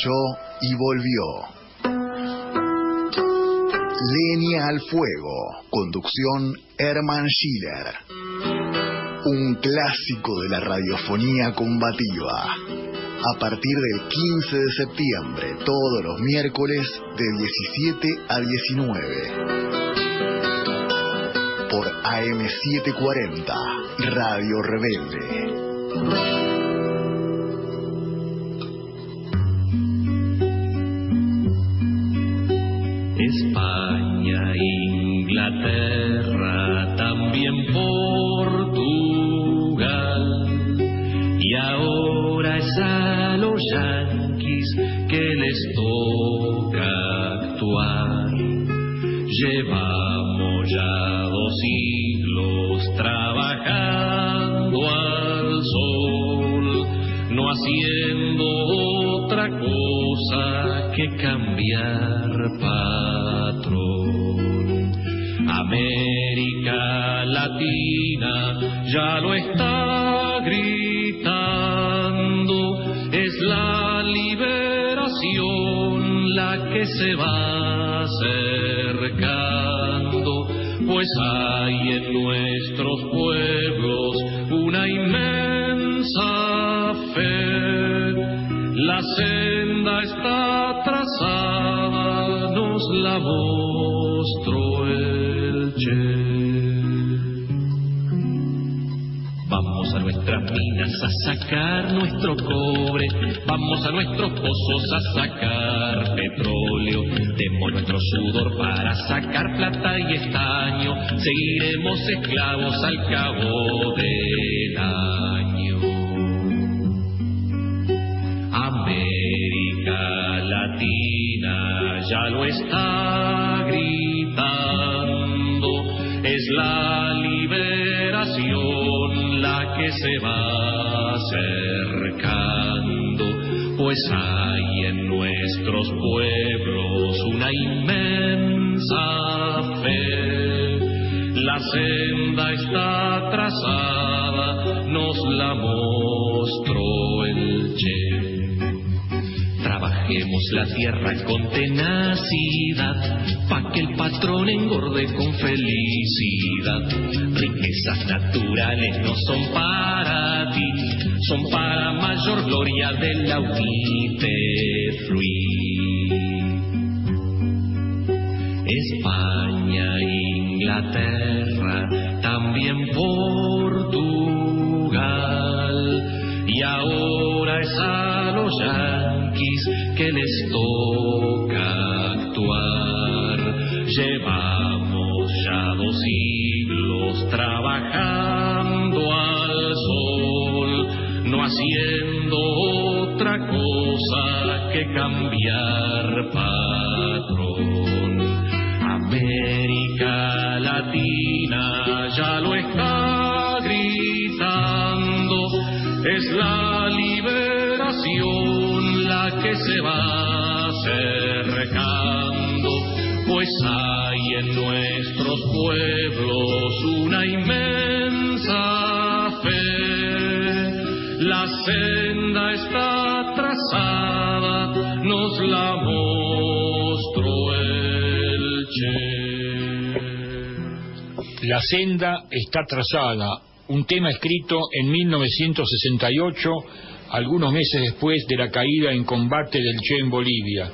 cayó y volvió. Leña al fuego. Conducción Hermann Schiller. Un clásico de la radiofonía combativa. A partir del 15 de septiembre, todos los miércoles de 17 a 19. Por AM740, Radio Rebelde. España, Inglaterra, también Portugal, y ahora es a los yanquis que les toca actuar. Llevamos ya 2 siglos trabajando al sol, no haciendo otra cosa que cambiar patrón. América Latina ya lo está gritando, es la liberación la que se va acercando, pues hay en nuestros pueblos una inmensa fe. La senda está trazada, nos la mostró el Che. Vamos a nuestras minas a sacar nuestro cobre, vamos a nuestros pozos a sacar petróleo, demos nuestro sudor para sacar plata y estaño, seguiremos esclavos al cabo del año. América Latina ya lo está gritando, es la liberación la que se va acercando, pues hay en nuestros pueblos una inmensa fe. La senda está trazada, nos la mostró el Che. Trabajemos la tierra con tenacidad, pa' que el patrón engorde con felicidad. Riquezas naturales no son para ti, son para mayor gloria de la Unité Fruit. España, Inglaterra, también Portugal, y ahora es a los yanquis que les toca actuar. Llevamos ya 2 siglos trabajando al sol, no haciendo otra cosa que cambiar patrón. América Latina ya lo está gritando, es la liberación la que se va acercando, pues hay en nuestros pueblos una inmensa fe. La senda está trazada, nos la mostró el Che. La senda está trazada, un tema escrito en 1968, algunos meses después de la caída en combate del Che en Bolivia.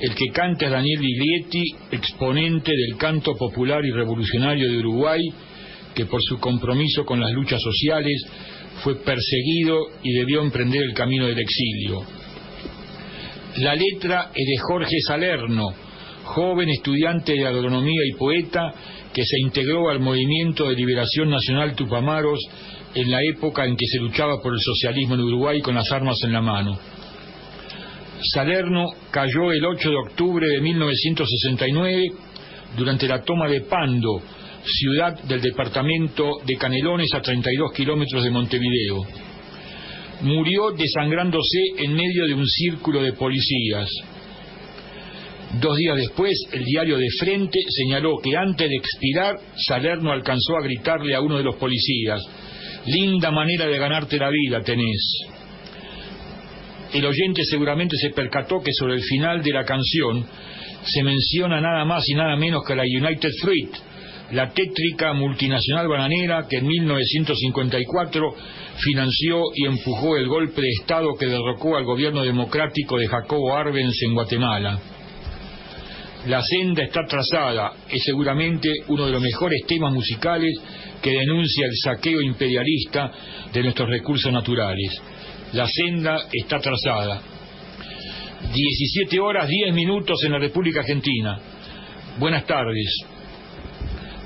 El que canta es Daniel Biglietti, exponente del canto popular y revolucionario de Uruguay, que por su compromiso con las luchas sociales fue perseguido y debió emprender el camino del exilio. La letra es de Jorge Salerno, joven estudiante de agronomía y poeta que se integró al movimiento de liberación nacional Tupamaros en la época en que se luchaba por el socialismo en Uruguay con las armas en la mano. Salerno cayó el 8 de octubre de 1969 durante la toma de Pando, ciudad del departamento de Canelones a 32 kilómetros de Montevideo. Murió desangrándose en medio de un círculo de policías. 2 días después, el diario De Frente señaló que antes de expirar, Salerno alcanzó a gritarle a uno de los policías: «Linda manera de ganarte la vida tenés». el oyente seguramente se percató que sobre el final de la canción se menciona nada más y nada menos que la United Fruit, la tétrica multinacional bananera que en 1954 financió y empujó el golpe de Estado que derrocó al gobierno democrático de Jacobo Arbenz en Guatemala. La senda está trazada es seguramente uno de los mejores temas musicales que denuncia el saqueo imperialista de nuestros recursos naturales. La senda está trazada. 17 horas 10 minutos en la República Argentina. Buenas tardes.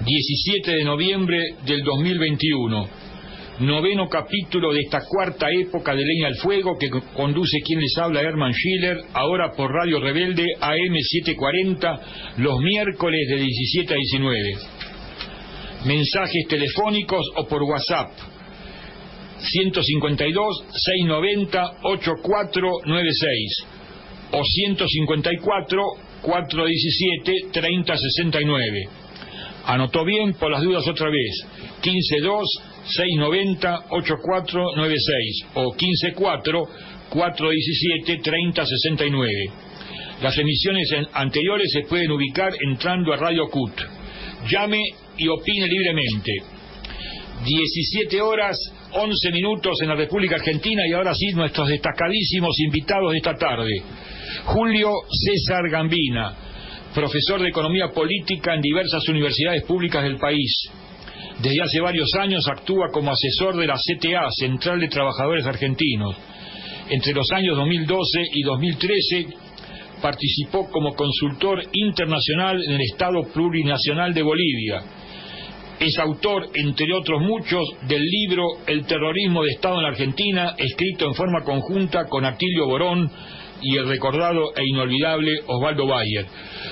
17 de noviembre del 2021. Noveno capítulo de esta cuarta época de Leña al Fuego que conduce quien les habla, Hermann Schiller, ahora por Radio Rebelde AM 740, los miércoles de 17 a 19. Mensajes telefónicos o por WhatsApp 152-690-8496 o 154-417-3069. Anotó bien, por las dudas otra vez, 152-690-8496 o 154-417-3069. Las emisiones anteriores se pueden ubicar entrando a Radio CUT. Llame y opine libremente. 17 horas 11 minutos en la República Argentina y ahora sí nuestros destacadísimos invitados de esta tarde. Julio César Gambina, profesor de Economía Política en diversas universidades públicas del país. Desde hace varios años actúa como asesor de la CTA, Central de Trabajadores Argentinos. Entre los años 2012 y 2013 participó como consultor internacional en el Estado Plurinacional de Bolivia. Es autor, entre otros muchos, del libro El terrorismo de Estado en la Argentina, escrito en forma conjunta con Atilio Borón y el recordado e inolvidable Osvaldo Bayer.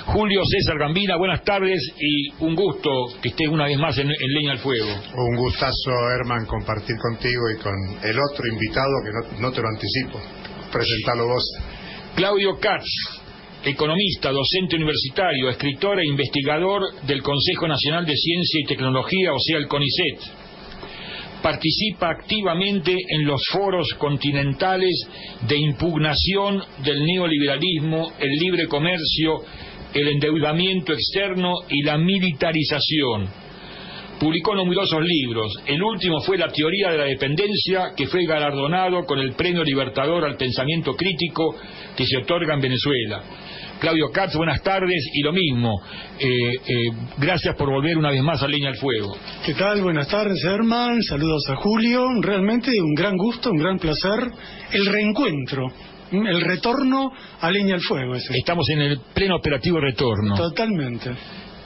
Julio César Gambina, buenas tardes y un gusto que estés una vez más en Leña al Fuego. Un gustazo, Herman, compartir contigo y con el otro invitado que no te lo anticipo. Presentalo vos. Claudio Katz, economista, docente universitario, escritor e investigador del Consejo Nacional de Ciencia y Tecnología, o sea, el CONICET. Participa activamente en los foros continentales de impugnación del neoliberalismo, el libre comercio, el endeudamiento externo y la militarización. Publicó numerosos libros. El último fue La teoría de la dependencia, que fue galardonado con el Premio Libertador al Pensamiento Crítico que se otorga en Venezuela. Claudio Katz, buenas tardes y lo mismo. Gracias por volver una vez más a Leña al Fuego. ¿Qué tal? Buenas tardes, Herman. Saludos a Julio. Realmente un gran gusto, un gran placer. El reencuentro, el retorno a Leña al Fuego. Estamos en el pleno operativo retorno. Totalmente.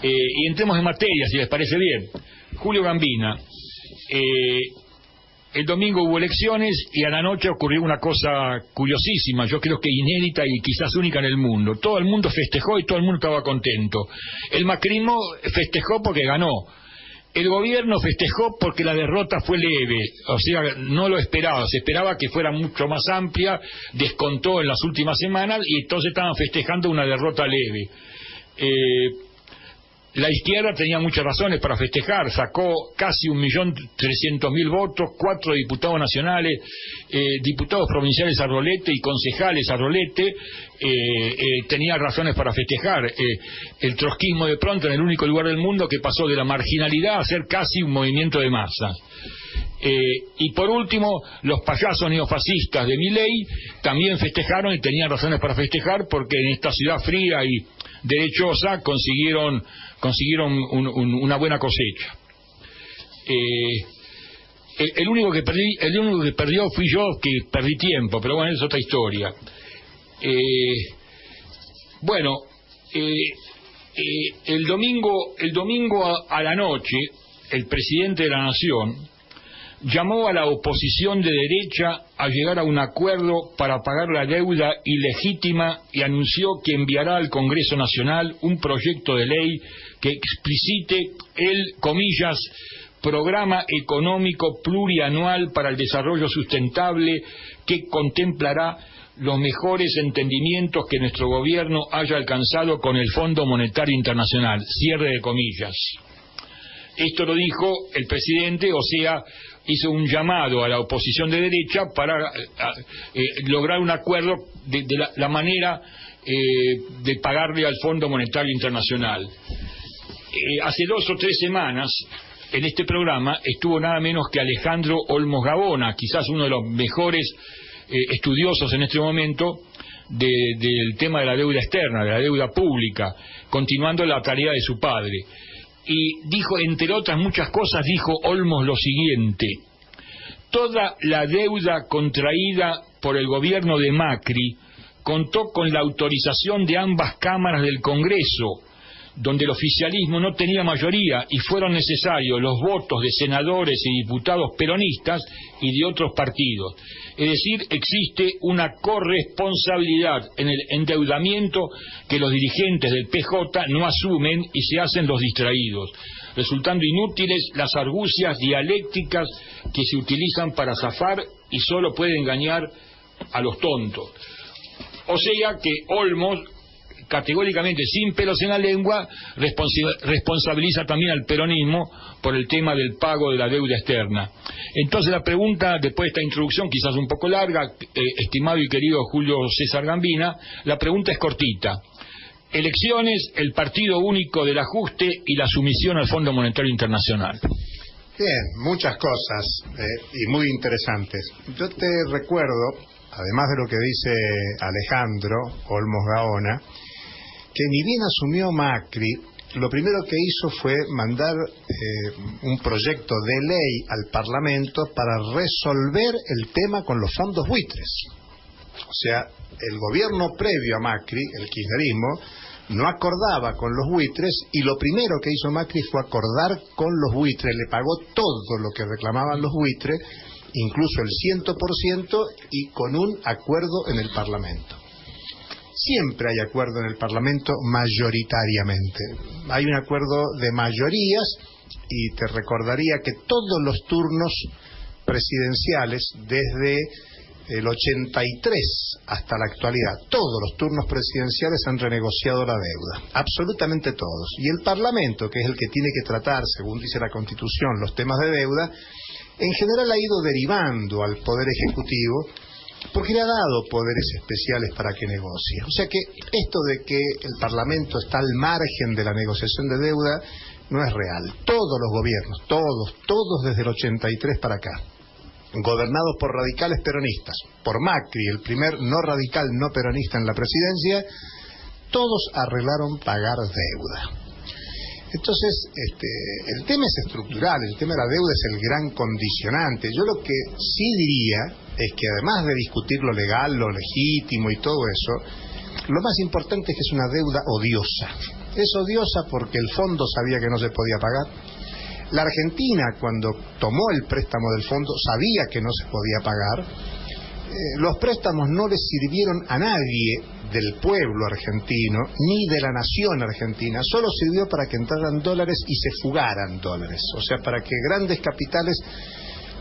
Y entremos en materia, si les parece bien. Julio Gambina, el domingo hubo elecciones y a la noche ocurrió una cosa curiosísima, yo creo que inédita y quizás única en el mundo. Todo el mundo festejó y todo el mundo estaba contento. El macrismo festejó porque ganó. El gobierno festejó porque la derrota fue leve, o sea, no lo esperaba, se esperaba que fuera mucho más amplia, descontó en las últimas semanas y entonces estaban festejando una derrota leve. La izquierda tenía muchas razones para festejar, sacó casi 1.300.000 votos, 4 diputados nacionales, diputados provinciales a rolete y concejales a rolete, tenía razones para festejar. El trotskismo de pronto en el único lugar del mundo que pasó de la marginalidad a ser casi un movimiento de masas. Y por último, los payasos neofascistas de Milei también festejaron y tenían razones para festejar porque en esta ciudad fría y derechosa consiguieron una buena cosecha. El único que perdió fui yo, que perdí tiempo, pero bueno, es otra historia. El domingo a la noche, el presidente de la Nación llamó a la oposición de derecha a llegar a un acuerdo para pagar la deuda ilegítima y anunció que enviará al Congreso Nacional un proyecto de ley que explicite el, comillas, programa económico plurianual para el desarrollo sustentable que contemplará los mejores entendimientos que nuestro gobierno haya alcanzado con el Fondo Monetario Internacional, cierre de comillas. Esto lo dijo el presidente, o sea, hizo un llamado a la oposición de derecha para lograr un acuerdo de la manera de pagarle al Fondo Monetario Internacional. Hace 2 o 3 semanas, en este programa, estuvo nada menos que Alejandro Olmos Gaona, quizás uno de los mejores estudiosos en este momento del tema de la deuda externa, de la deuda pública, continuando la tarea de su padre. Y dijo, entre otras muchas cosas, dijo Olmos lo siguiente: toda la deuda contraída por el gobierno de Macri contó con la autorización de ambas cámaras del Congreso, donde el oficialismo no tenía mayoría y fueron necesarios los votos de senadores y diputados peronistas y de otros partidos. Es decir, existe una corresponsabilidad en el endeudamiento que los dirigentes del PJ no asumen y se hacen los distraídos, resultando inútiles las argucias dialécticas que se utilizan para zafar y solo puede engañar a los tontos. O sea que Olmos, categóricamente, sin pelos en la lengua, responsabiliza también al peronismo por el tema del pago de la deuda externa. Entonces la pregunta, después de esta introducción, quizás un poco larga, estimado y querido Julio César Gambina, la pregunta es cortita. Elecciones, el partido único del ajuste y la sumisión al Fondo Monetario Internacional. Bien, muchas cosas y muy interesantes. Yo te recuerdo, además de lo que dice Alejandro Olmos Gaona, que ni bien asumió Macri, lo primero que hizo fue mandar un proyecto de ley al Parlamento para resolver el tema con los fondos buitres. O sea, el gobierno previo a Macri, el kirchnerismo, no acordaba con los buitres, y lo primero que hizo Macri fue acordar con los buitres, le pagó todo lo que reclamaban los buitres, incluso el 100%, y con un acuerdo en el Parlamento. Siempre hay acuerdo en el Parlamento mayoritariamente. Hay un acuerdo de mayorías, y te recordaría que todos los turnos presidenciales, desde el 83 hasta la actualidad, todos los turnos presidenciales han renegociado la deuda, absolutamente todos. Y el Parlamento, que es el que tiene que tratar, según dice la Constitución, los temas de deuda, en general ha ido derivando al Poder Ejecutivo, porque le ha dado poderes especiales para que negocie. O sea que esto de que el Parlamento está al margen de la negociación de deuda no es real. Todos los gobiernos, todos desde el 83 para acá, gobernados por radicales peronistas, por Macri, el primer no radical, no peronista en la presidencia, todos arreglaron pagar deuda. Entonces, el tema es estructural, el tema de la deuda es el gran condicionante. Yo lo que sí diría es que, además de discutir lo legal, lo legítimo y todo eso, lo más importante es que es una deuda odiosa. Es odiosa porque el fondo sabía que no se podía pagar. La Argentina, cuando tomó el préstamo del fondo, sabía que no se podía pagar. Los préstamos no les sirvieron a nadie del pueblo argentino, ni de la nación argentina, solo sirvió para que entraran dólares y se fugaran dólares, o sea, para que grandes capitales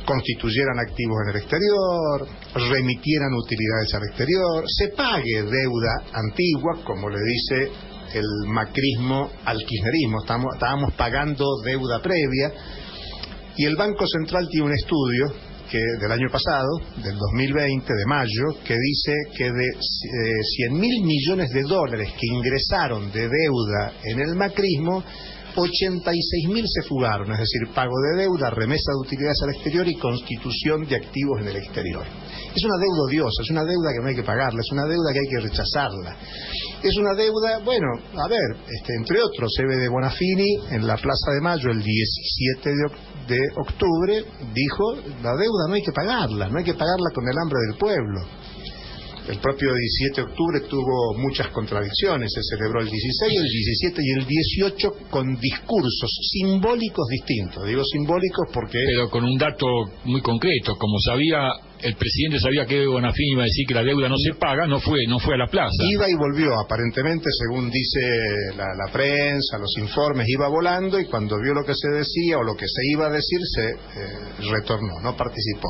constituyeran activos en el exterior, remitieran utilidades al exterior, se pague deuda antigua, como le dice el macrismo al kirchnerismo, estábamos pagando deuda previa, y el Banco Central tiene un estudio del año pasado, del 2020, de mayo, que dice que de 100.000 millones de dólares que ingresaron de deuda en el macrismo, 86.000 se fugaron, es decir, pago de deuda, remesa de utilidades al exterior y constitución de activos en el exterior. Es una deuda odiosa, es una deuda que no hay que pagarla, es una deuda que hay que rechazarla. Es una deuda, bueno, a ver, entre otros, Eve de Bonafini, en la Plaza de Mayo, el 17 de octubre, dijo, la deuda no hay que pagarla, no hay que pagarla con el hambre del pueblo. El propio 17 de octubre tuvo muchas contradicciones, se celebró el 16, el 17 y el 18 con discursos simbólicos distintos. Digo simbólicos porque... Pero con un dato muy concreto, como el presidente sabía que Bonafini iba a decir que la deuda no se paga, no fue a la plaza. Iba y volvió, aparentemente, según dice la prensa, los informes, iba volando, y cuando vio lo que se decía o lo que se iba a decir, se retornó, no participó.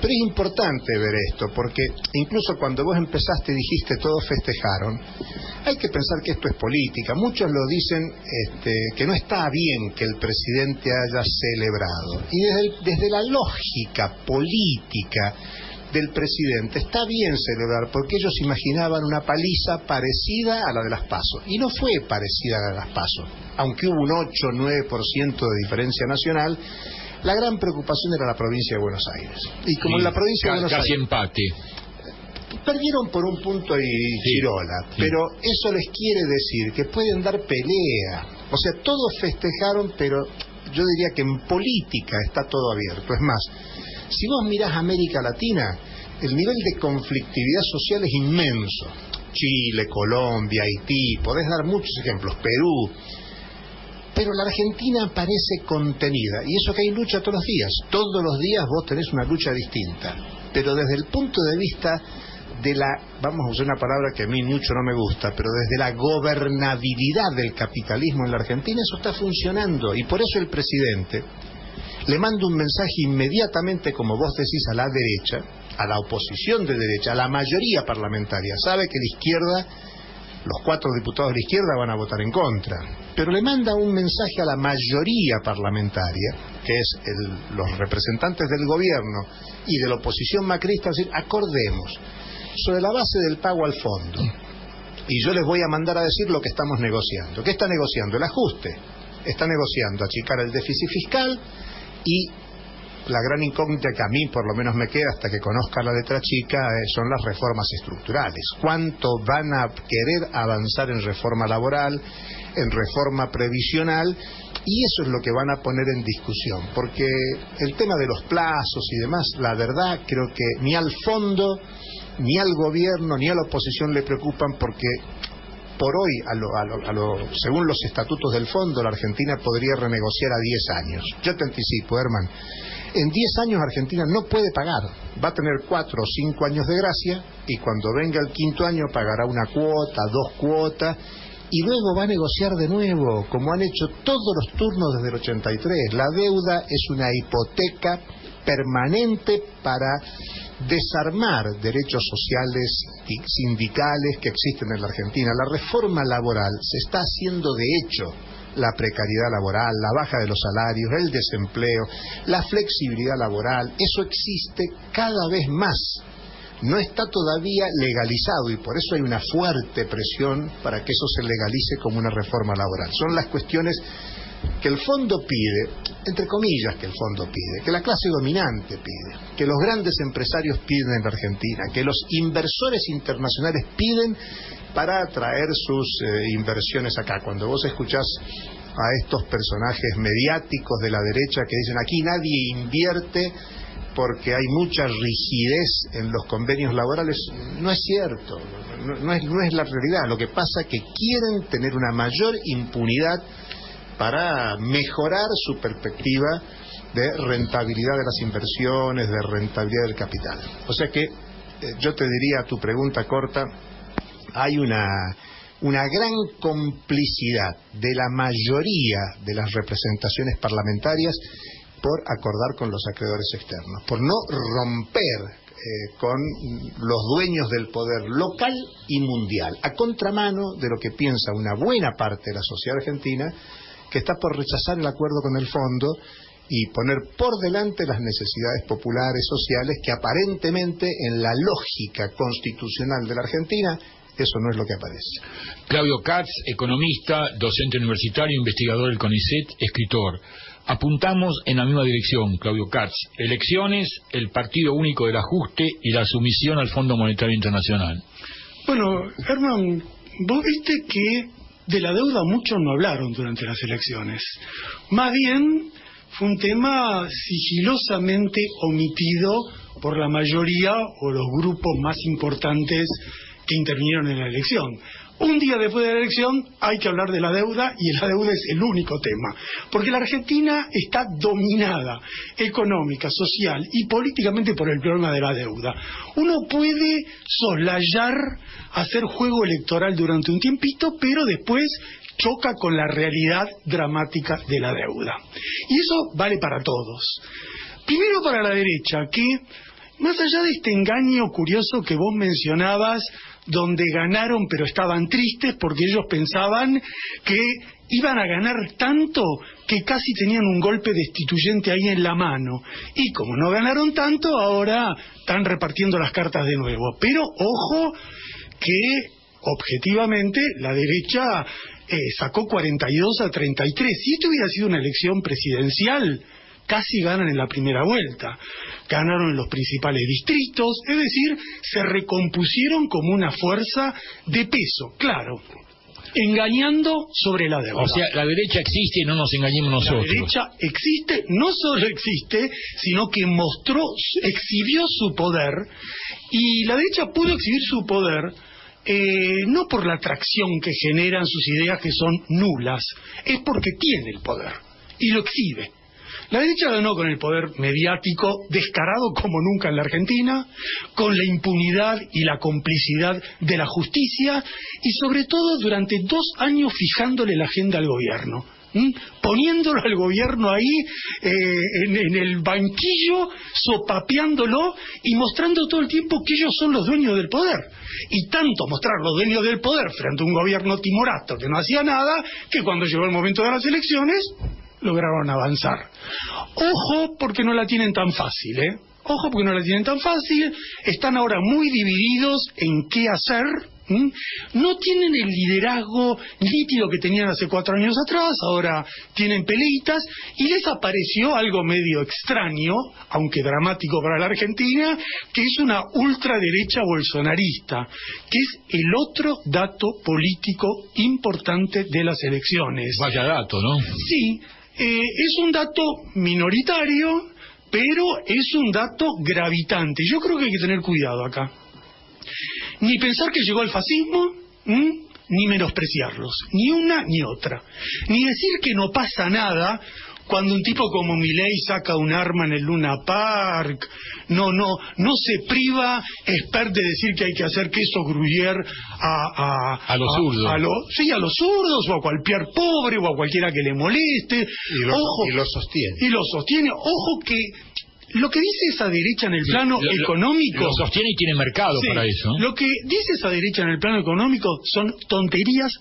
Pero es importante ver esto, porque incluso cuando vos empezaste y dijiste todos festejaron, hay que pensar que esto es política. Muchos lo dicen que no está bien que el presidente haya celebrado. Y desde la lógica política del presidente está bien celebrar, porque ellos imaginaban una paliza parecida a la de las PASO. Y no fue parecida a la de las PASO. Aunque hubo un 8-9% de diferencia nacional, la gran preocupación era la provincia de Buenos Aires. Y como en la provincia de Buenos Aires... Casi empate. Perdieron por un punto y Chirola, pero eso les quiere decir que pueden dar pelea. O sea, todos festejaron, pero yo diría que en política está todo abierto. Es más, si vos mirás América Latina, el nivel de conflictividad social es inmenso. Chile, Colombia, Haití, podés dar muchos ejemplos, Perú. Pero la Argentina parece contenida, y eso que hay lucha todos los días. Todos los días vos tenés una lucha distinta. Pero desde el punto de vista de la, vamos a usar una palabra que a mí mucho no me gusta, pero desde la gobernabilidad del capitalismo en la Argentina, eso está funcionando. Y por eso el presidente le manda un mensaje inmediatamente, como vos decís, a la derecha, a la oposición de derecha, a la mayoría parlamentaria. Sabe que la izquierda, los 4 diputados de la izquierda van a votar en contra, pero le manda un mensaje a la mayoría parlamentaria, que es los representantes del gobierno y de la oposición macrista, es decir, acordemos sobre la base del pago al fondo, y yo les voy a mandar a decir lo que estamos negociando. ¿Qué está negociando? El ajuste. Está negociando achicar el déficit fiscal, y la gran incógnita que a mí por lo menos me queda hasta que conozca la letra chica son las reformas estructurales. ¿Cuánto van a querer avanzar en reforma laboral, en reforma previsional? Y eso es lo que van a poner en discusión, porque el tema de los plazos y demás, la verdad creo que ni al fondo, ni al gobierno, ni a la oposición le preocupan, porque por hoy, según los estatutos del fondo, la Argentina podría renegociar a 10 años. Yo te anticipo, Herman, en 10 años Argentina no puede pagar, va a tener 4 o 5 años de gracia, y cuando venga el 5.º año pagará una cuota, 2 cuotas, y luego va a negociar de nuevo, como han hecho todos los turnos desde el 83. La deuda es una hipoteca permanente para desarmar derechos sociales y sindicales que existen en la Argentina. La reforma laboral se está haciendo de hecho. La precariedad laboral, la baja de los salarios, el desempleo, la flexibilidad laboral, eso existe cada vez más. No está todavía legalizado, y por eso hay una fuerte presión para que eso se legalice como una reforma laboral. Son las cuestiones que el fondo pide, entre comillas que el fondo pide, que la clase dominante pide, que los grandes empresarios piden en la Argentina, que los inversores internacionales piden para atraer sus inversiones acá. Cuando vos escuchás a estos personajes mediáticos de la derecha que dicen aquí nadie invierte porque hay mucha rigidez en los convenios laborales, no es cierto, no es la realidad. Lo que pasa es que quieren tener una mayor impunidad para mejorar su perspectiva de rentabilidad de las inversiones, de rentabilidad del capital. O sea que yo te diría a tu pregunta corta, hay una gran complicidad de la mayoría de las representaciones parlamentarias por acordar con los acreedores externos, por no romper con los dueños del poder local y mundial, a contramano de lo que piensa una buena parte de la sociedad argentina, que está por rechazar el acuerdo con el fondo y poner por delante las necesidades populares, sociales, que aparentemente en la lógica constitucional de la Argentina eso no es lo que aparece. Claudio Katz, economista, docente universitario, investigador del CONICET, escritor. Apuntamos en la misma dirección, Claudio Katz. Elecciones, el partido único del ajuste y la sumisión al Fondo Monetario Internacional. Bueno, Herman, vos viste que de la deuda muchos no hablaron durante las elecciones. Más bien fue un tema sigilosamente omitido por la mayoría o los grupos más importantes que intervinieron en la elección. Un día después de la elección hay que hablar de la deuda, y la deuda es el único tema, porque la Argentina está dominada económica, social y políticamente por el problema de la deuda. Uno puede soslayar, hacer juego electoral durante un tiempito, pero después choca con la realidad dramática de la deuda. Y eso vale para todos. Primero para la derecha, que más allá de este engaño curioso que vos mencionabas, donde ganaron pero estaban tristes porque ellos pensaban que iban a ganar tanto que casi tenían un golpe destituyente ahí en la mano. Y como no ganaron tanto, ahora están repartiendo las cartas de nuevo. Pero ojo que objetivamente la derecha sacó 42-33. Si esto hubiera sido una elección presidencial, casi ganan en la primera vuelta. Ganaron en los principales distritos, es decir, se recompusieron como una fuerza de peso, claro, engañando sobre la deuda. O sea, la derecha existe y no nos engañemos nosotros. La derecha existe, no solo existe, sino que exhibió su poder, y la derecha pudo exhibir su poder no por la atracción que generan sus ideas, que son nulas, es porque tiene el poder y lo exhibe. La derecha ganó con el poder mediático descarado como nunca en la Argentina, con la impunidad y la complicidad de la justicia, y sobre todo durante 2 años fijándole la agenda al gobierno, poniéndolo al gobierno ahí en el banquillo, sopapeándolo y mostrando todo el tiempo que ellos son los dueños del poder. Y tanto mostrar los dueños del poder frente a un gobierno timorato que no hacía nada, que cuando llegó el momento de las elecciones lograron avanzar. Ojo porque no la tienen tan fácil, Ojo porque no la tienen tan fácil, están ahora muy divididos en qué hacer, no tienen el liderazgo nítido que tenían hace 4 años atrás, ahora tienen peleitas, y les apareció algo medio extraño, aunque dramático para la Argentina, que es una ultraderecha bolsonarista, que es el otro dato político importante de las elecciones. Vaya dato, ¿no? Sí. Es un dato minoritario, pero es un dato gravitante. Yo creo que hay que tener cuidado acá. Ni pensar que llegó el fascismo, ni menospreciarlos, ni una ni otra. Ni decir que no pasa nada cuando un tipo como Milei saca un arma en el Luna Park. No se priva expert de decir que hay que hacer queso gruyère a los zurdos. A los zurdos, o a cualquier pobre, o a cualquiera que le moleste. Y lo sostiene. Y lo sostiene. Ojo que lo que dice esa derecha en el plano económico... Lo sostiene y tiene mercado para eso. Lo que dice esa derecha en el plano económico son tonterías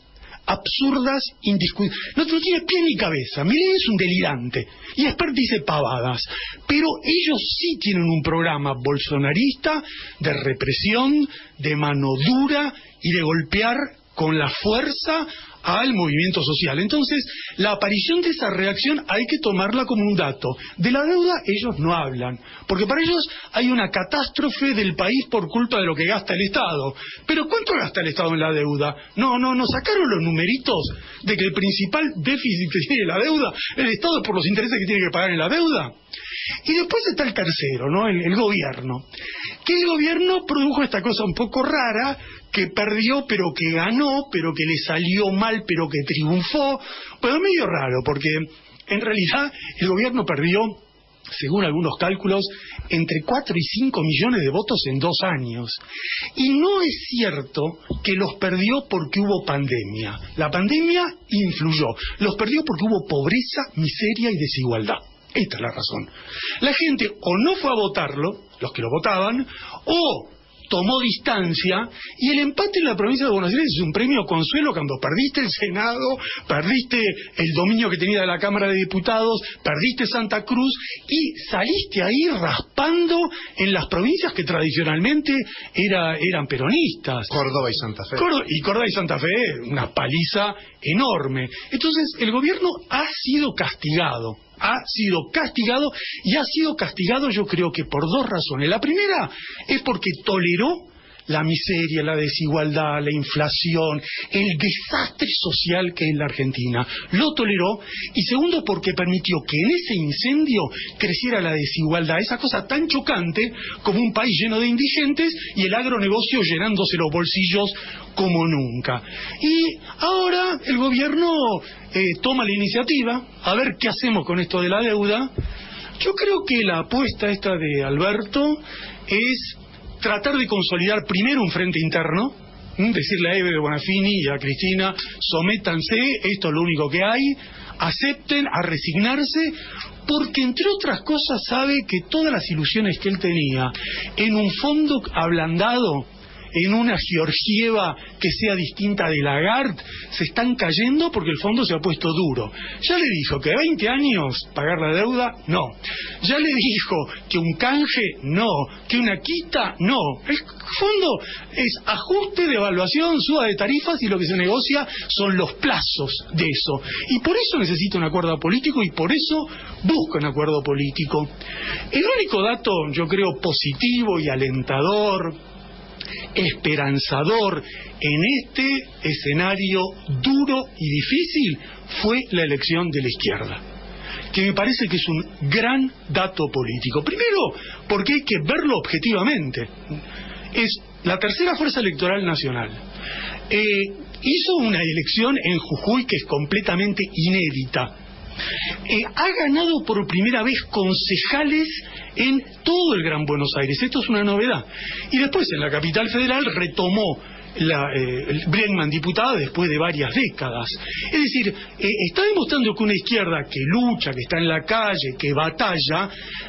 absurdas, indiscutibles. No tiene pie ni cabeza. Milei es un delirante y Expert dice pavadas, pero ellos sí tienen un programa bolsonarista de represión, de mano dura y de golpear con la fuerza al movimiento social. Entonces, la aparición de esa reacción hay que tomarla como un dato. De la deuda ellos no hablan, porque para ellos hay una catástrofe del país por culpa de lo que gasta el Estado. Pero ¿cuánto gasta el Estado en la deuda? No sacaron los numeritos de que el principal déficit que tiene la deuda, el Estado, es por los intereses que tiene que pagar en la deuda. Y después está el tercero, ¿no? El gobierno. Que el gobierno produjo esta cosa un poco rara, que perdió pero que ganó, pero que le salió mal pero que triunfó. Bueno, medio raro, porque en realidad el gobierno perdió, según algunos cálculos, entre 4 y 5 millones de votos en 2 años. Y no es cierto que los perdió porque hubo pandemia. La pandemia influyó. Los perdió porque hubo pobreza, miseria y desigualdad. Esta es la razón. La gente o no fue a votarlo, los que lo votaban, o tomó distancia, y el empate en la provincia de Buenos Aires es un premio consuelo cuando perdiste el Senado, perdiste el dominio que tenía de la Cámara de Diputados, perdiste Santa Cruz y saliste ahí raspando en las provincias que tradicionalmente eran peronistas. Córdoba y Santa Fe. Córdoba y Santa Fe, una paliza enorme. Entonces, el gobierno ha sido castigado y ha sido castigado yo creo que por 2 razones. La primera es porque toleró la miseria, la desigualdad, la inflación, el desastre social que es la Argentina. Lo toleró. Y segundo, porque permitió que en ese incendio creciera la desigualdad, esa cosa tan chocante como un país lleno de indigentes y el agronegocio llenándose los bolsillos como nunca. Y ahora el gobierno toma la iniciativa, a ver qué hacemos con esto de la deuda. Yo creo que la apuesta esta de Alberto es tratar de consolidar primero un frente interno, decirle a Eve de Bonafini y a Cristina, sométanse, esto es lo único que hay, acepten a resignarse, porque entre otras cosas sabe que todas las ilusiones que él tenía en un fondo ablandado, en una Georgieva que sea distinta de Lagarde, se están cayendo porque el fondo se ha puesto duro. Ya le dijo que 20 años pagar la deuda, no. Ya le dijo que un canje, no. Que una quita, no. El fondo es ajuste de evaluación, suba de tarifas, y lo que se negocia son los plazos de eso. Y por eso necesita un acuerdo político y por eso busca un acuerdo político. El único dato, yo creo, positivo y alentador, esperanzador en este escenario duro y difícil fue la elección de la izquierda, que me parece que es un gran dato político. Primero, porque hay que verlo objetivamente. Es la tercera fuerza electoral nacional. Hizo una elección en Jujuy que es completamente inédita. Ha ganado por primera vez concejales en todo el Gran Buenos Aires. Esto es una novedad. Y después en la capital federal retomó Bregman diputada después de varias décadas. Es decir, está demostrando que una izquierda que lucha, que está en la calle, que batalla,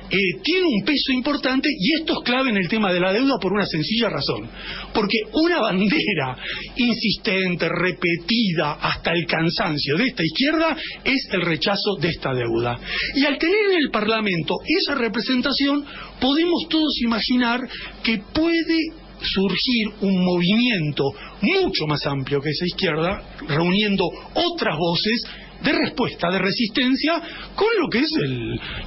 tiene un peso importante, y esto es clave en el tema de la deuda por una sencilla razón. Porque una bandera insistente, repetida hasta el cansancio de esta izquierda es el rechazo de esta deuda. Y al tener en el Parlamento esa representación, podemos todos imaginar que puede surgir un movimiento mucho más amplio que esa izquierda, reuniendo otras voces de respuesta, de resistencia, con lo que es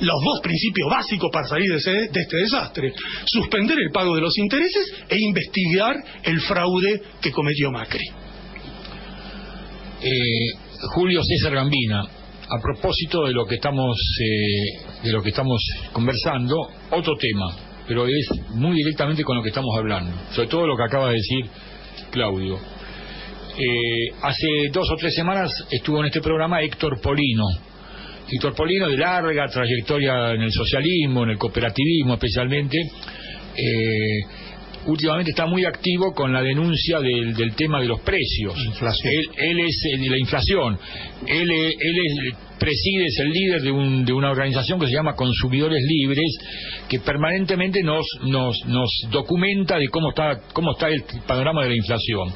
los dos principios básicos para salir de este desastre: suspender el pago de los intereses e investigar el fraude que cometió Macri. Julio César Gambina, a propósito de lo que estamos conversando, otro tema, pero es muy directamente con lo que estamos hablando, sobre todo lo que acaba de decir Claudio. Hace 2 o 3 semanas estuvo en este programa Héctor Polino. Héctor Polino, de larga trayectoria en el socialismo, en el cooperativismo especialmente, últimamente está muy activo con la denuncia del tema de los precios. Él es de la inflación. Él preside, es el líder de una organización que se llama Consumidores Libres, que permanentemente nos documenta de cómo está el panorama de la inflación.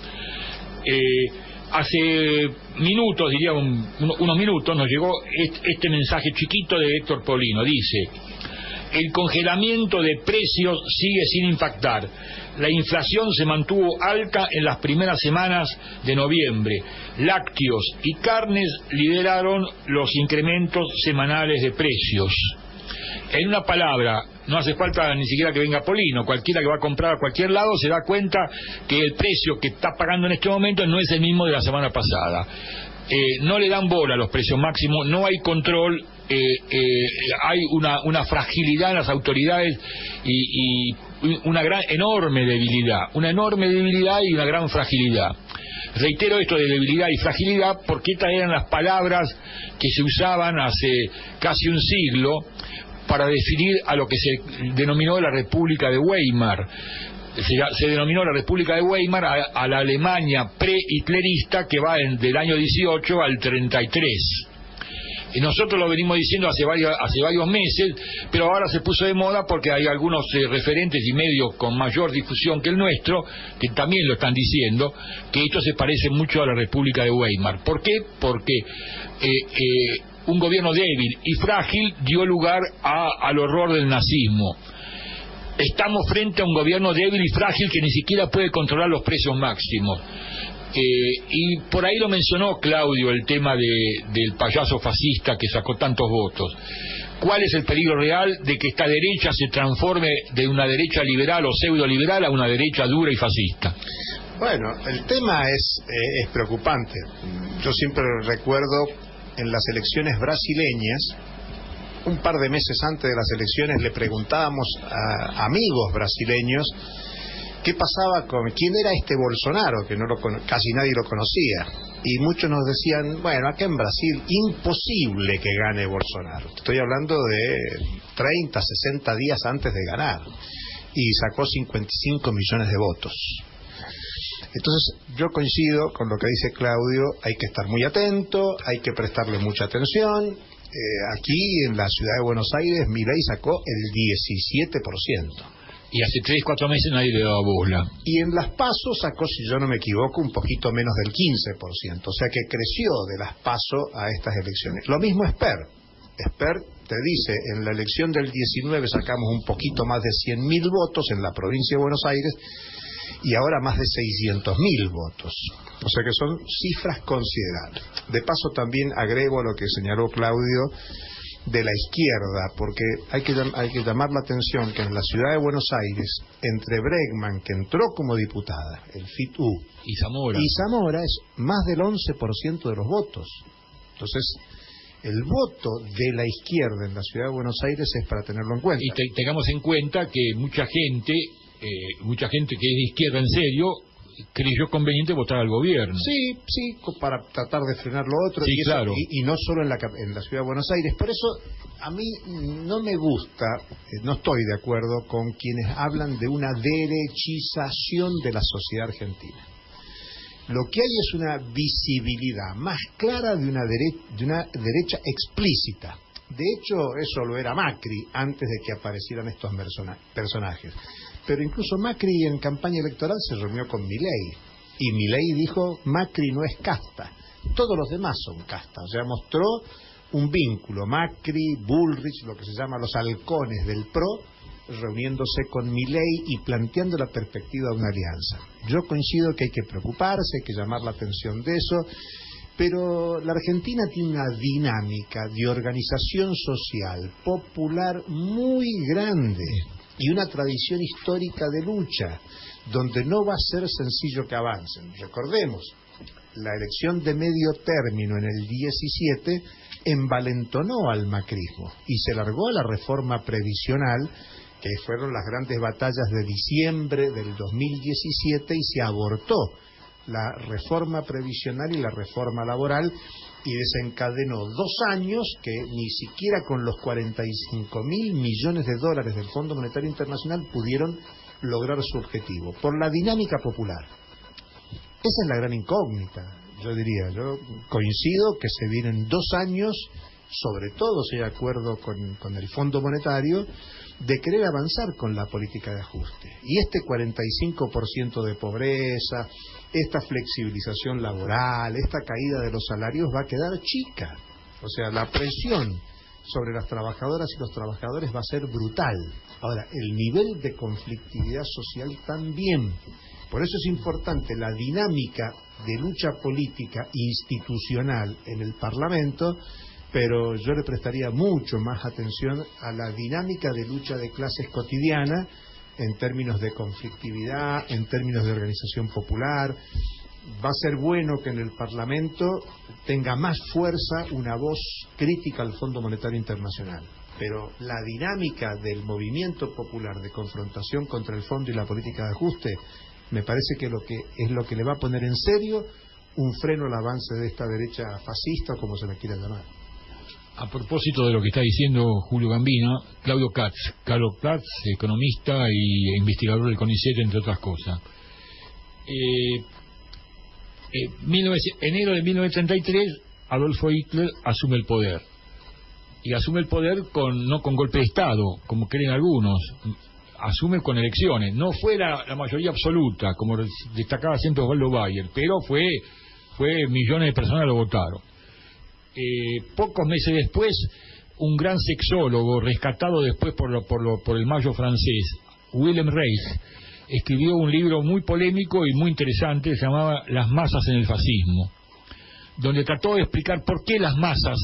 Hace minutos, diría unos minutos, nos llegó este mensaje chiquito de Héctor Polino. Dice: el congelamiento de precios sigue sin impactar. La inflación se mantuvo alta en las primeras semanas de noviembre. Lácteos y carnes lideraron los incrementos semanales de precios. En una palabra, no hace falta ni siquiera que venga Polino. Cualquiera que va a comprar a cualquier lado se da cuenta que el precio que está pagando en este momento no es el mismo de la semana pasada. No le dan bola a los precios máximos, no hay control. Hay una fragilidad en las autoridades y una enorme debilidad y una gran fragilidad. Reitero esto de debilidad y fragilidad porque estas eran las palabras que se usaban hace casi un siglo para definir a lo que se denominó la República de Weimar. Se denominó la República de Weimar a la Alemania pre-hitlerista que va del año 18 al 33. Y nosotros lo venimos diciendo hace varios meses, pero ahora se puso de moda porque hay algunos referentes y medios con mayor difusión que el nuestro que también lo están diciendo, que esto se parece mucho a la República de Weimar. ¿Por qué? Porque un gobierno débil y frágil dio lugar al horror del nazismo. Estamos frente a un gobierno débil y frágil que ni siquiera puede controlar los precios máximos. Y por ahí lo mencionó Claudio, el tema del payaso fascista que sacó tantos votos. ¿Cuál es el peligro real de que esta derecha se transforme de una derecha liberal o pseudo-liberal a una derecha dura y fascista? Bueno, el tema es preocupante. Yo siempre recuerdo en las elecciones brasileñas, un par de meses antes de las elecciones, le preguntábamos a amigos brasileños qué pasaba quién era este Bolsonaro, que casi nadie lo conocía. Y muchos nos decían, bueno, acá en Brasil, imposible que gane Bolsonaro. Estoy hablando de 30, 60 días antes de ganar. Y sacó 55 millones de votos. Entonces, yo coincido con lo que dice Claudio, hay que estar muy atento, hay que prestarle mucha atención. Aquí en la ciudad de Buenos Aires, Milei sacó el 17%. Y hace 3-4 meses nadie le daba bola. Y en las PASO sacó, si yo no me equivoco, un poquito menos del 15%. O sea que creció de las PASO a estas elecciones. Lo mismo Esper. Esper te dice, en la elección del 19 sacamos un poquito más de 100.000 votos en la provincia de Buenos Aires y ahora más de 600.000 votos. O sea que son cifras considerables. De paso también agrego lo que señaló Claudio de la izquierda, porque hay que llamar la atención que en la ciudad de Buenos Aires, entre Bregman, que entró como diputada, el FIT-U, y Zamora es más del 11% de los votos. Entonces, el voto de la izquierda en la ciudad de Buenos Aires es para tenerlo en cuenta. Y tengamos en cuenta que mucha gente que es de izquierda en serio creyó conveniente votar al gobierno. Sí, para tratar de frenar lo otro. Sí, y eso, claro. Y no solo en la ciudad de Buenos Aires. Por eso a mí no me gusta, no estoy de acuerdo con quienes hablan de una derechización de la sociedad argentina. Lo que hay es una visibilidad más clara de una derecha explícita. De hecho, eso lo era Macri antes de que aparecieran estos personajes. Pero incluso Macri en campaña electoral se reunió con Milei. Y Milei dijo, Macri no es casta. Todos los demás son casta. O sea, mostró un vínculo. Macri, Bullrich, lo que se llama los halcones del PRO, reuniéndose con Milei y planteando la perspectiva de una alianza. Yo coincido que hay que preocuparse, hay que llamar la atención de eso, pero la Argentina tiene una dinámica de organización social popular muy grande y una tradición histórica de lucha, donde no va a ser sencillo que avancen. Recordemos, la elección de medio término en el 17 envalentonó al macrismo y se largó a la reforma previsional, que fueron las grandes batallas de diciembre del 2017, y se abortó la reforma previsional y la reforma laboral y desencadenó 2 años que ni siquiera con los 45.000 millones de dólares del Fondo Monetario Internacional pudieron lograr su objetivo, por la dinámica popular. Esa es la gran incógnita, yo diría. Yo coincido que se vienen 2 años, sobre todo si de acuerdo con el Fondo Monetario, de querer avanzar con la política de ajuste. Y este 45% de pobreza, esta flexibilización laboral, esta caída de los salarios va a quedar chica. O sea, la presión sobre las trabajadoras y los trabajadores va a ser brutal. Ahora, el nivel de conflictividad social también. Por eso es importante la dinámica de lucha política institucional en el Parlamento, pero yo le prestaría mucho más atención a la dinámica de lucha de clases cotidiana en términos de conflictividad, en términos de organización popular. Va a ser bueno que en el Parlamento tenga más fuerza una voz crítica al Fondo Monetario Internacional, pero la dinámica del movimiento popular de confrontación contra el Fondo y la política de ajuste me parece que es lo que le va a poner en serio un freno al avance de esta derecha fascista, o como se la quiera llamar. A propósito de lo que está diciendo Julio Gambino, Claudio Katz, economista y investigador del CONICET, entre otras cosas. Enero de 1933, Adolfo Hitler asume el poder. Y asume el poder no con golpe de Estado, como creen algunos, asume con elecciones. No fue la mayoría absoluta, como destacaba siempre Osvaldo Bayer, pero fue millones de personas lo votaron. Pocos meses después, un gran sexólogo, rescatado después por el Mayo francés, Wilhelm Reich, escribió un libro muy polémico y muy interesante, se llamaba Las masas en el fascismo, donde trató de explicar por qué las masas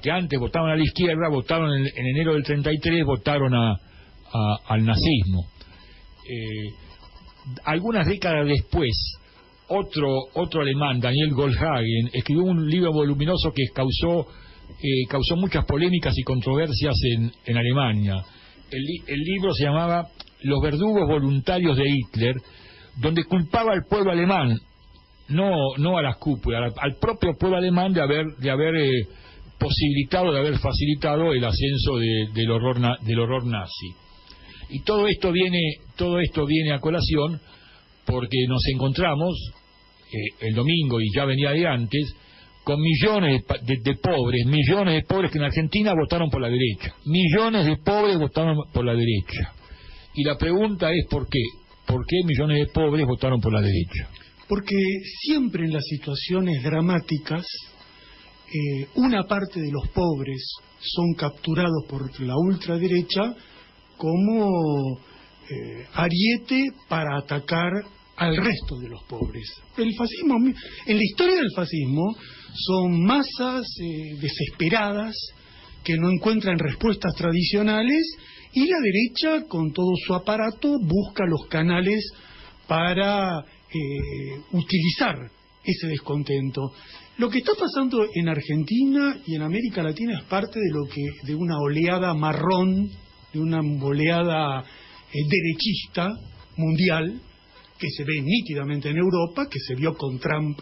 que antes votaban a la izquierda, votaron en enero del 33, votaron al nazismo. Algunas décadas después, otro alemán, Daniel Goldhagen, escribió un libro voluminoso que causó muchas polémicas y controversias en Alemania. El libro se llamaba Los verdugos voluntarios de Hitler, donde culpaba al pueblo alemán, no a las cúpulas, al propio pueblo alemán de haber posibilitado, de haber facilitado el ascenso del horror nazi. Y todo esto viene a colación porque nos encontramos el domingo, y ya venía de antes, con millones de pobres que en Argentina votaron por la derecha. Millones de pobres votaron por la derecha. Y la pregunta es ¿por qué? ¿Por qué millones de pobres votaron por la derecha? Porque siempre en las situaciones dramáticas, una parte de los pobres son capturados por la ultraderecha como ariete para atacar al resto de los pobres. El fascismo, en la historia del fascismo, son masas desesperadas que no encuentran respuestas tradicionales, y la derecha, con todo su aparato, busca los canales para utilizar ese descontento. Lo que está pasando en Argentina y en América Latina es parte de una oleada marrón, de una oleada derechista mundial, que se ve nítidamente en Europa, que se vio con Trump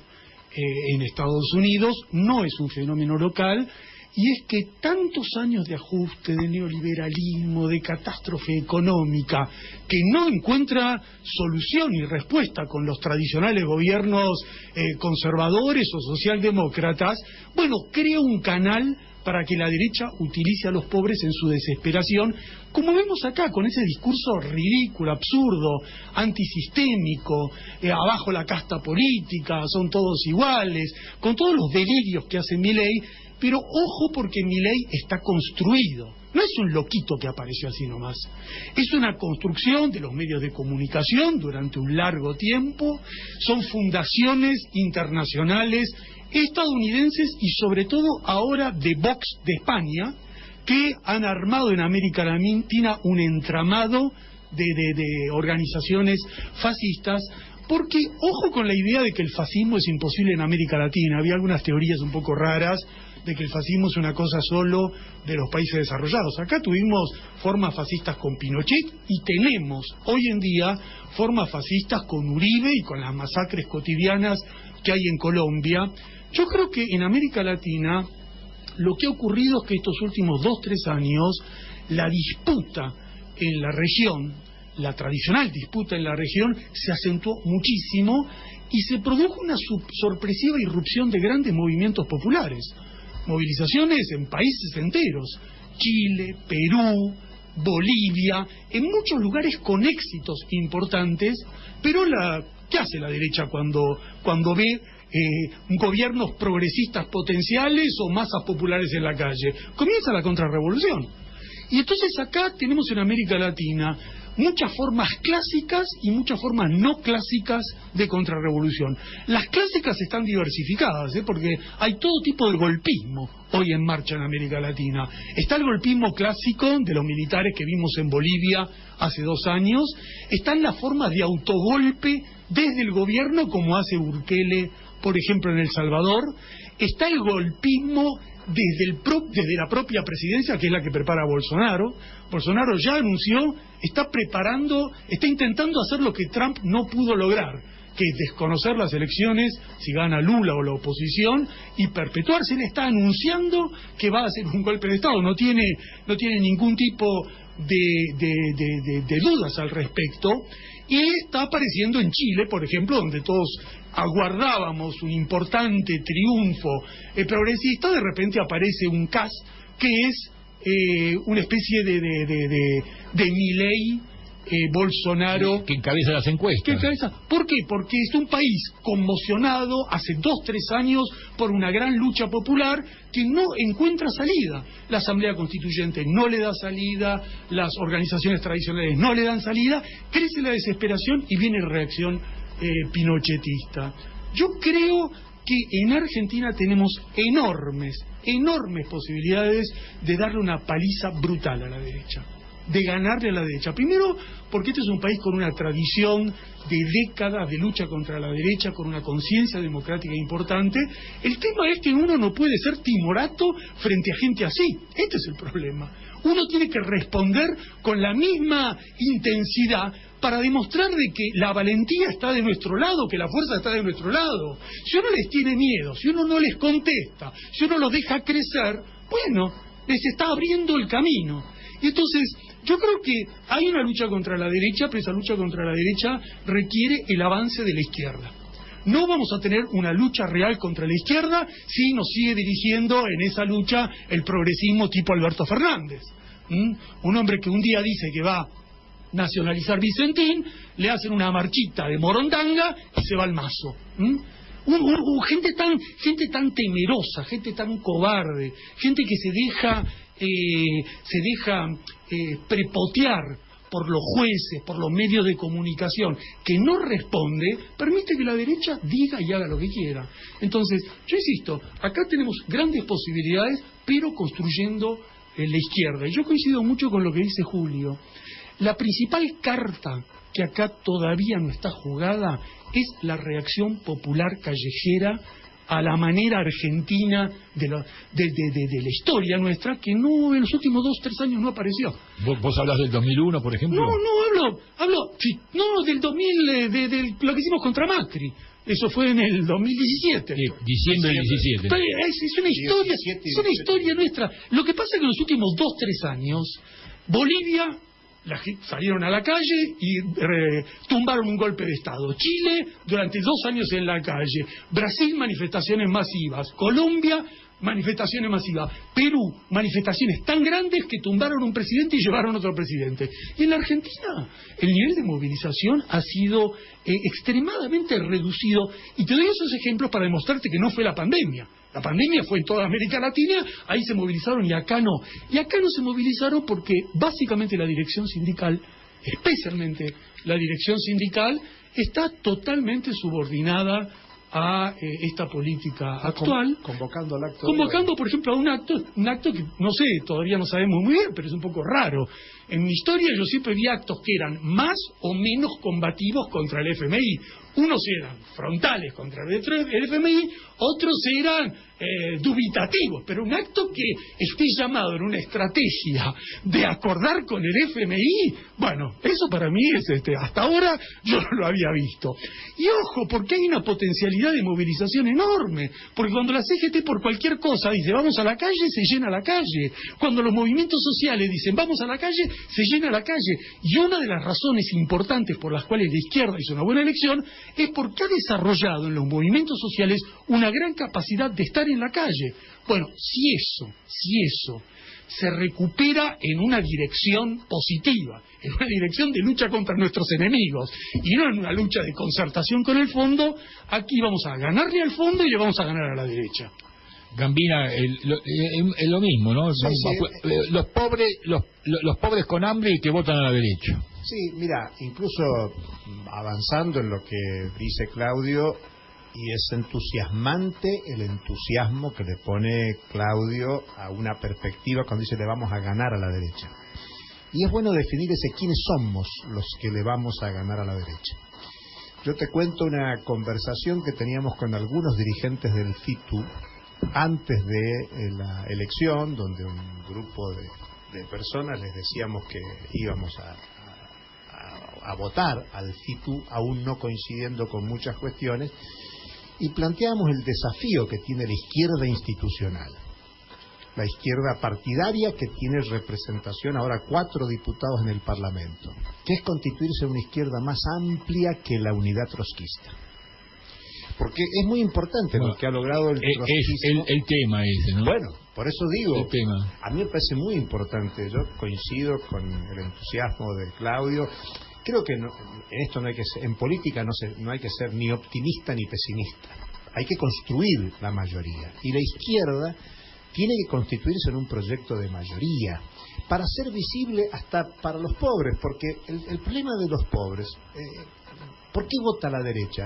en Estados Unidos. No es un fenómeno local, y es que tantos años de ajuste, de neoliberalismo, de catástrofe económica, que no encuentra solución ni respuesta con los tradicionales gobiernos conservadores o socialdemócratas, bueno, crea un canal para que la derecha utilice a los pobres en su desesperación, como vemos acá, con ese discurso ridículo, absurdo, antisistémico, abajo la casta política, son todos iguales, con todos los delirios que hace Milei. Pero ojo, porque Milei está construido. No es un loquito que apareció así nomás. Es una construcción de los medios de comunicación durante un largo tiempo. Son fundaciones internacionales, estadounidenses y sobre todo ahora de Vox de España, que han armado en América Latina un entramado de organizaciones fascistas. Porque ojo con la idea de que el fascismo es imposible en América Latina. Había algunas teorías un poco raras de que el fascismo es una cosa solo de los países desarrollados. Acá tuvimos formas fascistas con Pinochet y tenemos hoy en día formas fascistas con Uribe y con las masacres cotidianas que hay en Colombia. Yo creo que en América Latina lo que ha ocurrido es que estos últimos 2-3 años la disputa en la región, la tradicional disputa en la región, se acentuó muchísimo y se produjo una sorpresiva irrupción de grandes movimientos populares. Movilizaciones en países enteros, Chile, Perú, Bolivia, en muchos lugares con éxitos importantes, pero ¿qué hace la derecha cuando ve gobiernos progresistas potenciales o masas populares en la calle? Comienza la contrarrevolución. Y entonces acá tenemos en América Latina muchas formas clásicas y muchas formas no clásicas de contrarrevolución. Las clásicas están diversificadas, porque hay todo tipo de golpismo hoy en marcha en América Latina. Está el golpismo clásico de los militares que vimos en Bolivia hace 2 años. Están las formas de autogolpe desde el gobierno, como hace Bukele, por ejemplo, en El Salvador. Está el golpismo desde la propia presidencia, que es la que prepara Bolsonaro. Bolsonaro ya anunció, está intentando hacer lo que Trump no pudo lograr, que es desconocer las elecciones, si gana Lula o la oposición, y perpetuarse. Él está anunciando que va a hacer un golpe de Estado, no tiene ningún tipo de dudas al respecto, y está apareciendo en Chile, por ejemplo, donde todos aguardábamos un importante triunfo progresista. De repente aparece un CAS que es una especie de Milei, Bolsonaro, que encabeza las encuestas. ¿Por qué? Porque es un país conmocionado hace 2-3 años por una gran lucha popular que no encuentra salida. La Asamblea Constituyente no le da salida, las organizaciones tradicionales no le dan salida, crece la desesperación y viene reacción pinochetista. Yo creo que en Argentina tenemos enormes posibilidades de darle una paliza brutal a la derecha, de ganarle a la derecha. Primero, porque este es un país con una tradición de décadas de lucha contra la derecha, con una conciencia democrática importante. El tema es que uno no puede ser timorato frente a gente así. Este es el problema. Uno tiene que responder con la misma intensidad para demostrar de que la valentía está de nuestro lado, que la fuerza está de nuestro lado. Si uno les tiene miedo, si uno no les contesta, si uno los deja crecer, bueno, les está abriendo el camino. Y entonces, yo creo que hay una lucha contra la derecha, pero esa lucha contra la derecha requiere el avance de la izquierda. No vamos a tener una lucha real contra la izquierda si nos sigue dirigiendo en esa lucha el progresismo tipo Alberto Fernández. Un hombre que un día dice que va a nacionalizar Vicentín, le hacen una marchita de Morondanga y se va al mazo. Gente tan temerosa, gente tan cobarde, gente que se deja prepotear por los jueces, por los medios de comunicación, que no responde, permite que la derecha diga y haga lo que quiera. Entonces, yo insisto, acá tenemos grandes posibilidades, pero construyendo la izquierda. Y yo coincido mucho con lo que dice Julio. La principal carta que acá todavía no está jugada es la reacción popular callejera a la manera argentina de la historia nuestra, que no en los últimos 2-3 años no apareció. ¿Vos hablas del 2001, por ejemplo? No, hablo del 2000, de lo que hicimos contra Macri. Eso fue en el 2017. Diciembre del 17. Es una historia nuestra. Lo que pasa es que en los últimos 2-3 años, Bolivia salieron a la calle y tumbaron un golpe de Estado. Chile, durante 2 años en la calle. Brasil, manifestaciones masivas. Colombia, manifestaciones masivas. Perú, manifestaciones tan grandes que tumbaron un presidente y llevaron otro presidente. Y en la Argentina, el nivel de movilización ha sido extremadamente reducido. Y te doy esos ejemplos para demostrarte que no fue la pandemia. La pandemia fue en toda América Latina, ahí se movilizaron y acá no. Y acá no se movilizaron porque básicamente la dirección sindical, especialmente la dirección sindical, está totalmente subordinada a esta política actual. Convocando al acto. Convocando, por ejemplo, a un acto que, no sé, todavía no sabemos muy bien, pero es un poco raro. En mi historia yo siempre vi actos que eran más o menos combativos contra el FMI. Unos eran frontales contra el FMI, otros eran dubitativos, pero un acto que esté llamado en una estrategia de acordar con el FMI, bueno, eso para mí es, hasta ahora yo no lo había visto. Y ojo, porque hay una potencialidad de movilización enorme, porque cuando la CGT por cualquier cosa dice vamos a la calle, se llena la calle. Cuando los movimientos sociales dicen vamos a la calle, se llena la calle. Y una de las razones importantes por las cuales la izquierda hizo una buena elección es porque ha desarrollado en los movimientos sociales una gran capacidad de estar en la calle. Bueno, si eso se recupera en una dirección positiva, en una dirección de lucha contra nuestros enemigos, y no en una lucha de concertación con el fondo, aquí vamos a ganarle al fondo y le vamos a ganar a la derecha. Gambina, es lo mismo, ¿no? Sí. Los pobres con hambre y que votan a la derecha. Sí, mira, incluso avanzando en lo que dice Claudio, y es entusiasmante el entusiasmo que le pone Claudio a una perspectiva cuando dice le vamos a ganar a la derecha. Y es bueno definir quiénes somos los que le vamos a ganar a la derecha. Yo te cuento una conversación que teníamos con algunos dirigentes del FITU antes de la elección, donde un grupo de personas les decíamos que íbamos a votar al FITU, aún no coincidiendo con muchas cuestiones, y planteamos el desafío que tiene la izquierda institucional, la izquierda partidaria que tiene representación ahora 4 diputados en el Parlamento, que es constituirse una izquierda más amplia que la unidad trotskista. Porque es muy importante lo que ha logrado el trotskismo. Es el tema ese, ¿no? Bueno, por eso digo, el tema. A mí me parece muy importante, yo coincido con el entusiasmo de Claudio. Creo que en esto no hay que ser, en política no hay que ser ni optimista ni pesimista. Hay que construir la mayoría. Y la izquierda tiene que constituirse en un proyecto de mayoría para ser visible hasta para los pobres, porque el problema de los pobres, ¿por qué vota la derecha?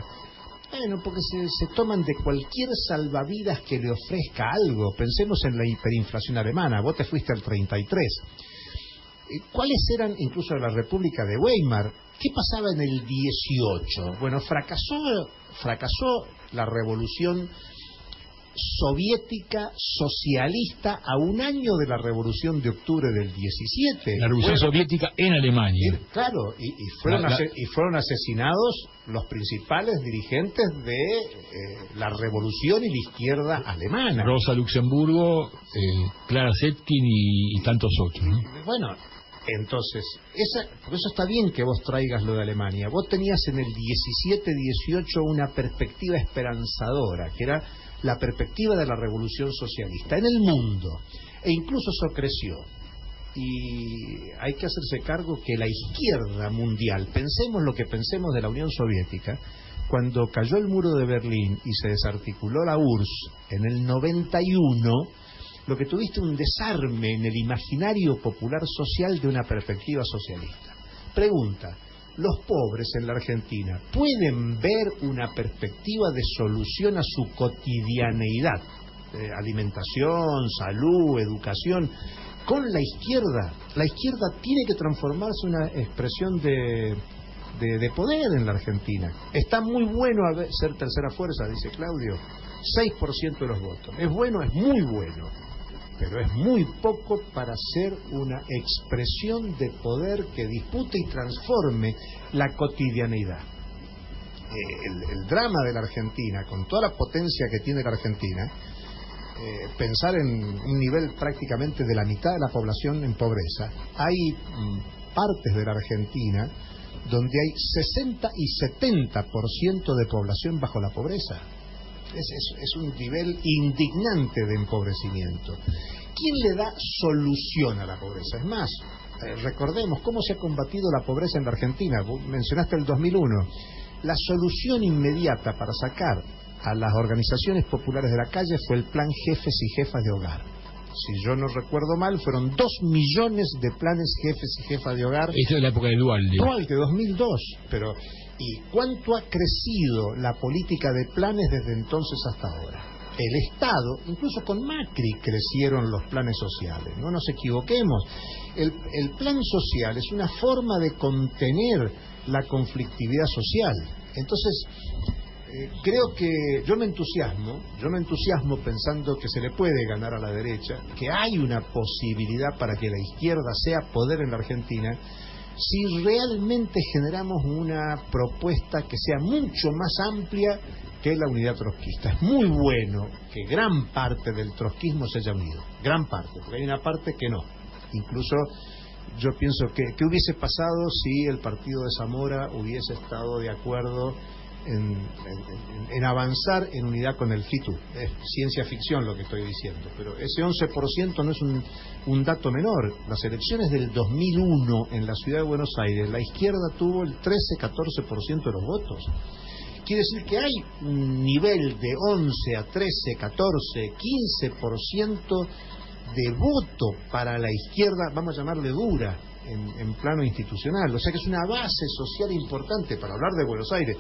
Bueno, porque se toman de cualquier salvavidas que le ofrezca algo. Pensemos en la hiperinflación alemana, vos te fuiste al 33. ¿Cuáles eran, incluso de la República de Weimar? ¿Qué pasaba en el 18? Bueno, fracasó la revolución soviética socialista a un año de la Revolución de Octubre del 17. La Revolución Soviética en Alemania. Claro, y fueron asesinados los principales dirigentes de la Revolución y la izquierda alemana. Rosa Luxemburgo, Clara Zetkin y tantos otros, ¿no? Bueno, entonces, por eso está bien que vos traigas lo de Alemania. Vos tenías en el 17-18 una perspectiva esperanzadora, que era la perspectiva de la revolución socialista en el mundo, e incluso eso creció. Y hay que hacerse cargo que la izquierda mundial, pensemos lo que pensemos de la Unión Soviética, cuando cayó el muro de Berlín y se desarticuló la URSS en el 91, lo que tuviste un desarme en el imaginario popular social de una perspectiva socialista. Pregunta: ¿los pobres en la Argentina pueden ver una perspectiva de solución a su cotidianeidad? Alimentación, salud, educación. Con la izquierda tiene que transformarse en una expresión de poder en la Argentina. Está muy bueno ser tercera fuerza, dice Claudio. 6% de los votos. Es bueno, es muy bueno, pero es muy poco para ser una expresión de poder que dispute y transforme la cotidianeidad. El drama de la Argentina, con toda la potencia que tiene la Argentina, pensar en un nivel prácticamente de la mitad de la población en pobreza. Hay partes de la Argentina donde hay 60 y 70% de población bajo la pobreza. Es un nivel indignante de empobrecimiento. ¿Quién le da solución a la pobreza? Es más, recordemos cómo se ha combatido la pobreza en la Argentina. Vos mencionaste el 2001. La solución inmediata para sacar a las organizaciones populares de la calle fue el plan Jefes y Jefas de Hogar. Si yo no recuerdo mal, fueron 2 millones de planes Jefes y Jefas de Hogar. Esta es la época de Dualde. Dualde, 2002. Pero, ¿y cuánto ha crecido la política de planes desde entonces hasta ahora? El Estado, incluso con Macri, crecieron los planes sociales. No nos equivoquemos. El plan social es una forma de contener la conflictividad social. Entonces, creo que yo me entusiasmo pensando que se le puede ganar a la derecha, que hay una posibilidad para que la izquierda sea poder en la Argentina, si realmente generamos una propuesta que sea mucho más amplia que la unidad trotskista. Es muy bueno que gran parte del trotskismo se haya unido, gran parte, porque hay una parte que no. Incluso yo pienso que hubiese pasado si el partido de Zamora hubiese estado de acuerdo en avanzar en unidad con el FITU. Es ciencia ficción lo que estoy diciendo, pero ese 11% no es un dato menor. Las elecciones del 2001 en la ciudad de Buenos Aires, la izquierda tuvo el 13-14% de los votos. Quiere decir que hay un nivel de 11 a 13, 14, 15% de voto para la izquierda, vamos a llamarle dura, en plano institucional. O sea que es una base social importante para hablar de Buenos Aires.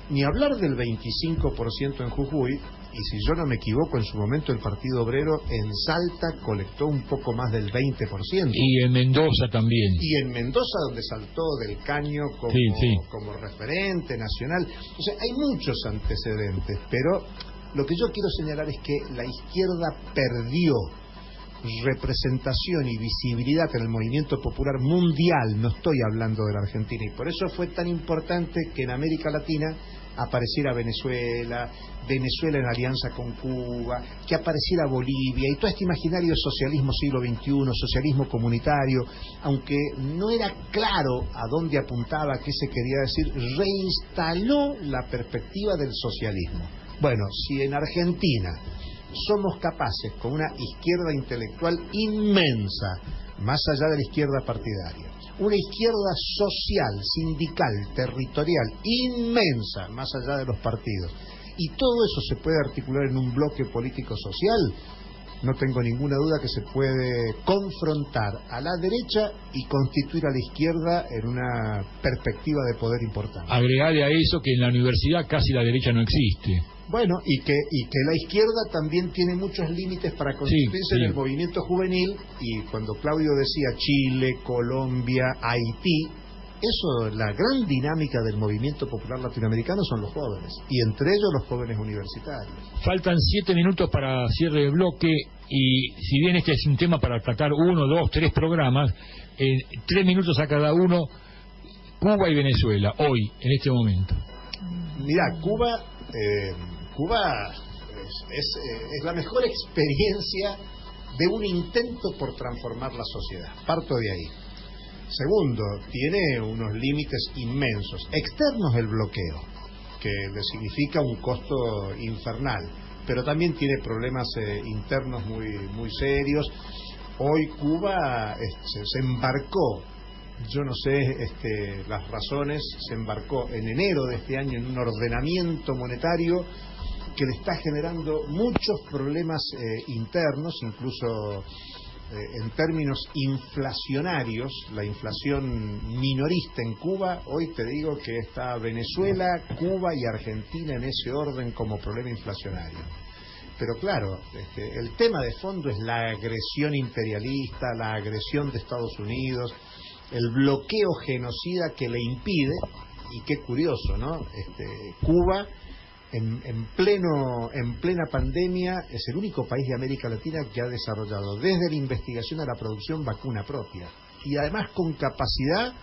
Ni hablar del 25% en Jujuy, y si yo no me equivoco, en su momento el Partido Obrero en Salta colectó un poco más del 20%. Y en Mendoza también. Y en Mendoza, donde saltó Del Caño como referente nacional. O sea, hay muchos antecedentes, pero lo que yo quiero señalar es que la izquierda perdió representación y visibilidad en el movimiento popular mundial, no estoy hablando de la Argentina, y por eso fue tan importante que en América Latina apareciera Venezuela en alianza con Cuba, que apareciera Bolivia, y todo este imaginario de socialismo siglo XXI, socialismo comunitario, aunque no era claro a dónde apuntaba, qué se quería decir, reinstaló la perspectiva del socialismo. Bueno, si en Argentina somos capaces, con una izquierda intelectual inmensa, más allá de la izquierda partidaria, una izquierda social, sindical, territorial, inmensa, más allá de los partidos, y todo eso se puede articular en un bloque político-social, no tengo ninguna duda que se puede confrontar a la derecha y constituir a la izquierda en una perspectiva de poder importante. Agregarle a eso que en la universidad casi la derecha no existe. Bueno, y que la izquierda también tiene muchos límites para constituirse en el movimiento juvenil, y cuando Claudio decía Chile, Colombia, Haití, Eso, la gran dinámica del movimiento popular latinoamericano son los jóvenes, y entre ellos los jóvenes universitarios. Faltan 7 minutos para cierre de bloque, y si bien este es un tema para tratar 1, 2, 3 programas, 3 minutos a cada uno, Cuba y Venezuela, hoy, en este momento. Mirá, Cuba es la mejor experiencia de un intento por transformar la sociedad. Parto de ahí. Segundo, tiene unos límites inmensos. Externos, el bloqueo, que le significa un costo infernal, pero también tiene problemas internos muy serios. Hoy Cuba se embarcó, yo no sé las razones, se embarcó en enero de este año en un ordenamiento monetario que le está generando muchos problemas internos, incluso en términos inflacionarios. La inflación minorista en Cuba, hoy te digo que está Venezuela, Cuba y Argentina en ese orden como problema inflacionario. Pero claro, el tema de fondo es la agresión imperialista, la agresión de Estados Unidos, el bloqueo genocida que le impide, y qué curioso, ¿no? Cuba en plena pandemia es el único país de América Latina que ha desarrollado desde la investigación a la producción vacuna propia, y además con capacidad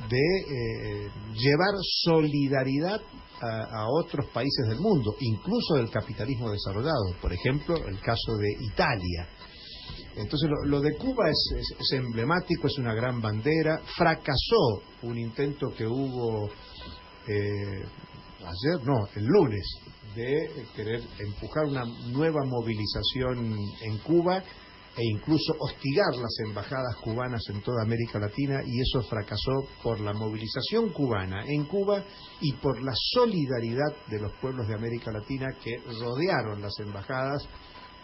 de llevar solidaridad a otros países del mundo, incluso del capitalismo desarrollado. Por ejemplo, el caso de Italia. Entonces lo de Cuba es emblemático, es una gran bandera. Fracasó un intento que hubo el lunes, de querer empujar una nueva movilización en Cuba e incluso hostigar las embajadas cubanas en toda América Latina, y eso fracasó por la movilización cubana en Cuba y por la solidaridad de los pueblos de América Latina que rodearon las embajadas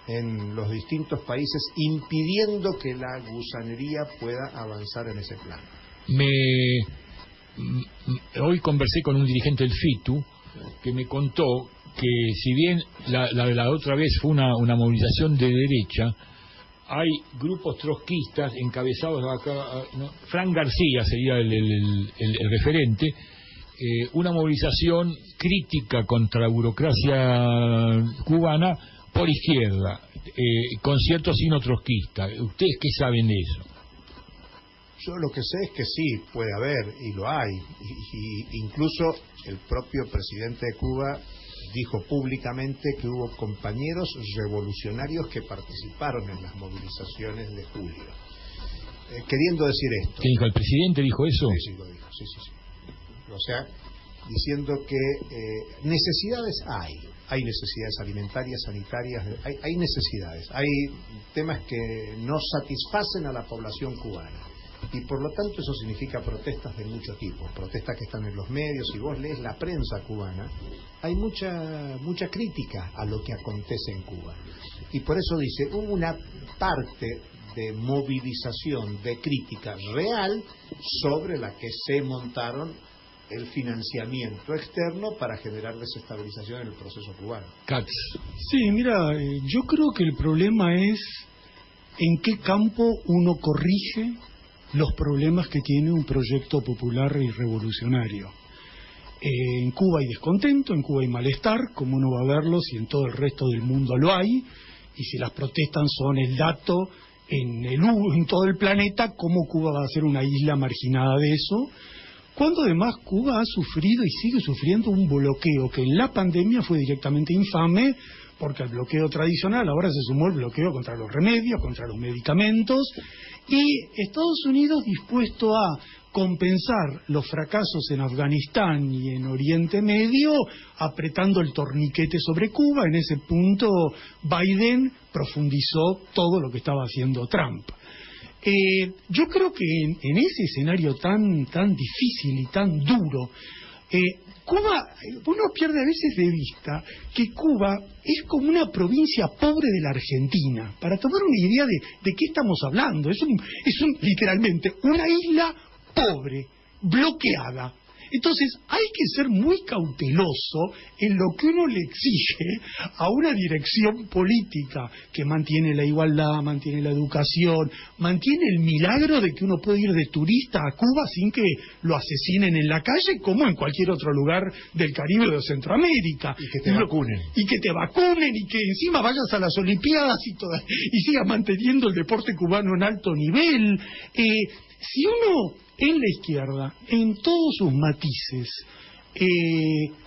en los distintos países, impidiendo que la gusanería pueda avanzar en ese plan. Hoy conversé con un dirigente del FITU que me contó que si bien la otra vez fue una movilización de derecha, hay grupos trotskistas encabezados acá, ¿no? Fran García sería el referente, una movilización crítica contra la burocracia cubana por izquierda, con cierto signo trotskista. ¿Ustedes qué saben de eso? Yo lo que sé es que sí, puede haber, y lo hay, y incluso el propio presidente de Cuba dijo públicamente que hubo compañeros revolucionarios que participaron en las movilizaciones de julio. Queriendo decir esto. ¿Qué dijo? ¿El presidente dijo eso? Sí, lo dijo, sí. O sea, diciendo que necesidades hay necesidades alimentarias, sanitarias, hay necesidades, hay temas que no satisfacen a la población cubana. Y por lo tanto eso significa protestas de muchos tipos, protestas que están en los medios. Si vos lees la prensa cubana, hay mucha crítica a lo que acontece en Cuba. Y por eso dice, hubo una parte de movilización, de crítica real, sobre la que se montaron el financiamiento externo para generar desestabilización en el proceso cubano. Katz. Sí, mira, yo creo que el problema es en qué campo uno corrige los problemas que tiene un proyecto popular y revolucionario. En Cuba hay descontento, en Cuba hay malestar, como uno va a verlo si en todo el resto del mundo lo hay, y si las protestas son el dato en todo el planeta, ¿cómo Cuba va a ser una isla marginada de eso? Cuando además Cuba ha sufrido y sigue sufriendo un bloqueo que en la pandemia fue directamente infame, porque al bloqueo tradicional ahora se sumó el bloqueo contra los remedios, contra los medicamentos, y Estados Unidos dispuesto a compensar los fracasos en Afganistán y en Oriente Medio apretando el torniquete sobre Cuba. En ese punto Biden profundizó todo lo que estaba haciendo Trump. Yo creo que en ese escenario tan difícil y tan duro, Cuba, uno pierde a veces de vista que Cuba es como una provincia pobre de la Argentina. Para tomar una idea de qué estamos hablando, es literalmente una isla pobre, bloqueada, Entonces, hay que ser muy cauteloso en lo que uno le exige a una dirección política que mantiene la igualdad, mantiene la educación, mantiene el milagro de que uno puede ir de turista a Cuba sin que lo asesinen en la calle, como en cualquier otro lugar del Caribe o de Centroamérica. Y que te vacunen. Y que te vacunen y que encima vayas a las Olimpiadas y sigas manteniendo el deporte cubano en alto nivel. Si uno en la izquierda, en todos sus matices,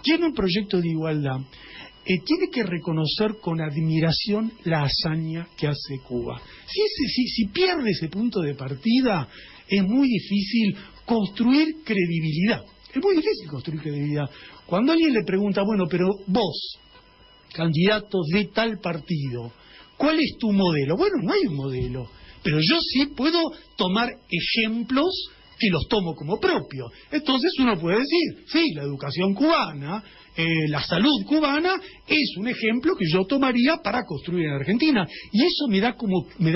tiene un proyecto de igualdad, tiene que reconocer con admiración la hazaña que hace Cuba. Si pierde ese punto de partida, es muy difícil construir credibilidad. Es muy difícil construir credibilidad. Cuando alguien le pregunta, bueno, pero vos, candidato de tal partido, ¿cuál es tu modelo? Bueno, no hay un modelo, pero yo sí puedo tomar ejemplos que los tomo como propios. Entonces uno puede decir, sí, la educación cubana, la salud cubana es un ejemplo que yo tomaría para construir en Argentina. Y eso me da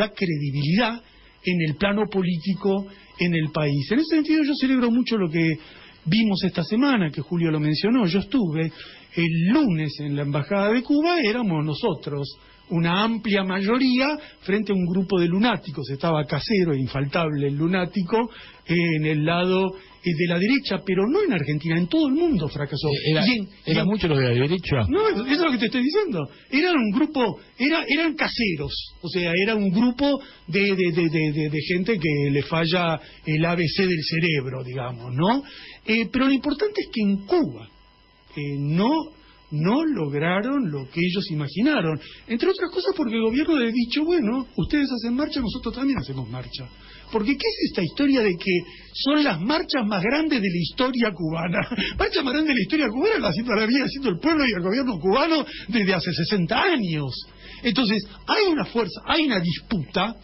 credibilidad en el plano político en el país. En ese sentido yo celebro mucho lo que vimos esta semana, que Julio lo mencionó. Yo estuve el lunes en la Embajada de Cuba, éramos nosotros, una amplia mayoría, frente a un grupo de lunáticos. Estaba Casero, infaltable el lunático, en el lado de la derecha, pero no en Argentina, en todo el mundo fracasó. ¿Eran muchos los de la derecha? No, eso es lo que te estoy diciendo. Eran un grupo, eran caseros, o sea, era un grupo de gente que le falla el ABC del cerebro, digamos, ¿no? Pero lo importante es que en Cuba no lograron lo que ellos imaginaron. Entre otras cosas porque el gobierno le ha dicho, bueno, ustedes hacen marcha, nosotros también hacemos marcha. Porque ¿qué es esta historia de que son las marchas más grandes de la historia cubana? Marcha más grande de la historia cubana la viene haciendo el pueblo y el gobierno cubano desde hace 60 años. Entonces, hay una fuerza, hay una disputa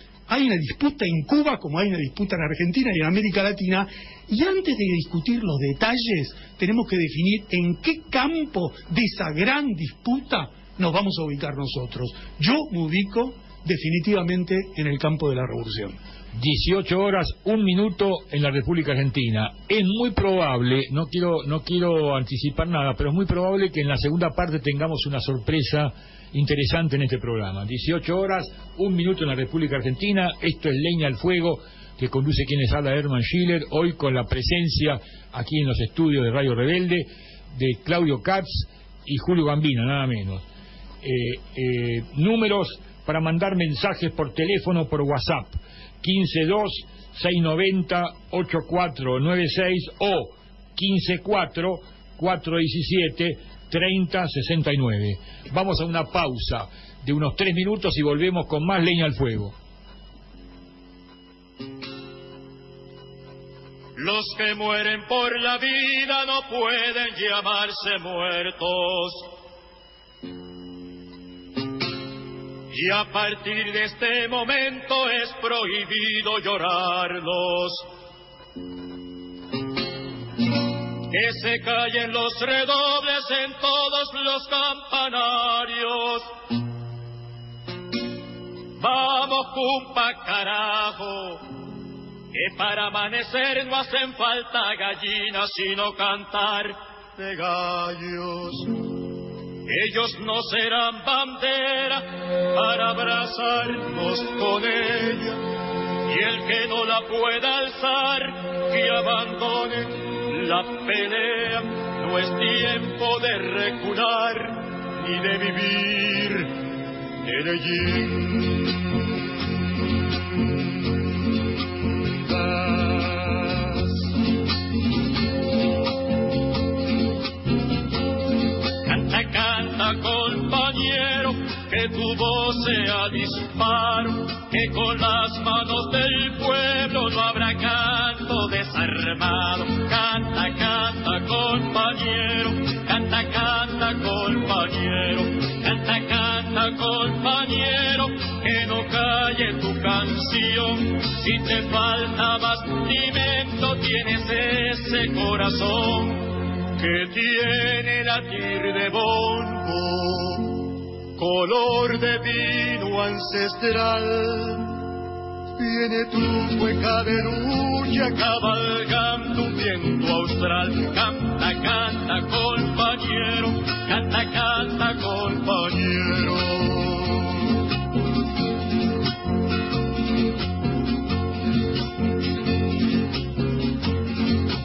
en Cuba como hay una disputa en Argentina y en América Latina, y antes de discutir los detalles tenemos que definir en qué campo de esa gran disputa nos vamos a ubicar nosotros. Yo me ubico definitivamente en el campo de la revolución. 18 horas, 1 minuto en la República Argentina. Es muy probable, no quiero anticipar nada, pero es muy probable que en la segunda parte tengamos una sorpresa interesante en este programa. 18 horas, 1 minuto en la República Argentina. Esto es Leña al Fuego, que conduce quienes habla Herman Schiller, hoy con la presencia aquí en los estudios de Radio Rebelde de Claudio Katz y Julio Gambino, nada menos. Números para mandar mensajes por teléfono, por WhatsApp: 152-690-8496 o 154-417-3069. Vamos a una pausa de unos 3 minutos y volvemos con más Leña al Fuego. Los que mueren por la vida no pueden llamarse muertos. Y a partir de este momento es prohibido llorarlos. Que se callen los redobles en todos los campanarios. Vamos, cumpa, carajo, que para amanecer no hacen falta gallinas, sino cantar de gallos. Ellos no serán bandera para abrazarnos con ella, y el que no la pueda alzar, que abandone la pelea. No es tiempo de recular, ni de vivir en Canta, compañero, que tu voz sea disparo, que con las manos del pueblo no habrá canto desarmado. Canta, canta, compañero, canta, canta, compañero, canta, canta, compañero, que no calle tu canción. Si te falta bastimento, tienes ese corazón que tiene latir de bombo, color de vino ancestral, Viene tu cueca de lucha cabalgando un viento austral. Canta, canta, compañero, canta, canta, compañero.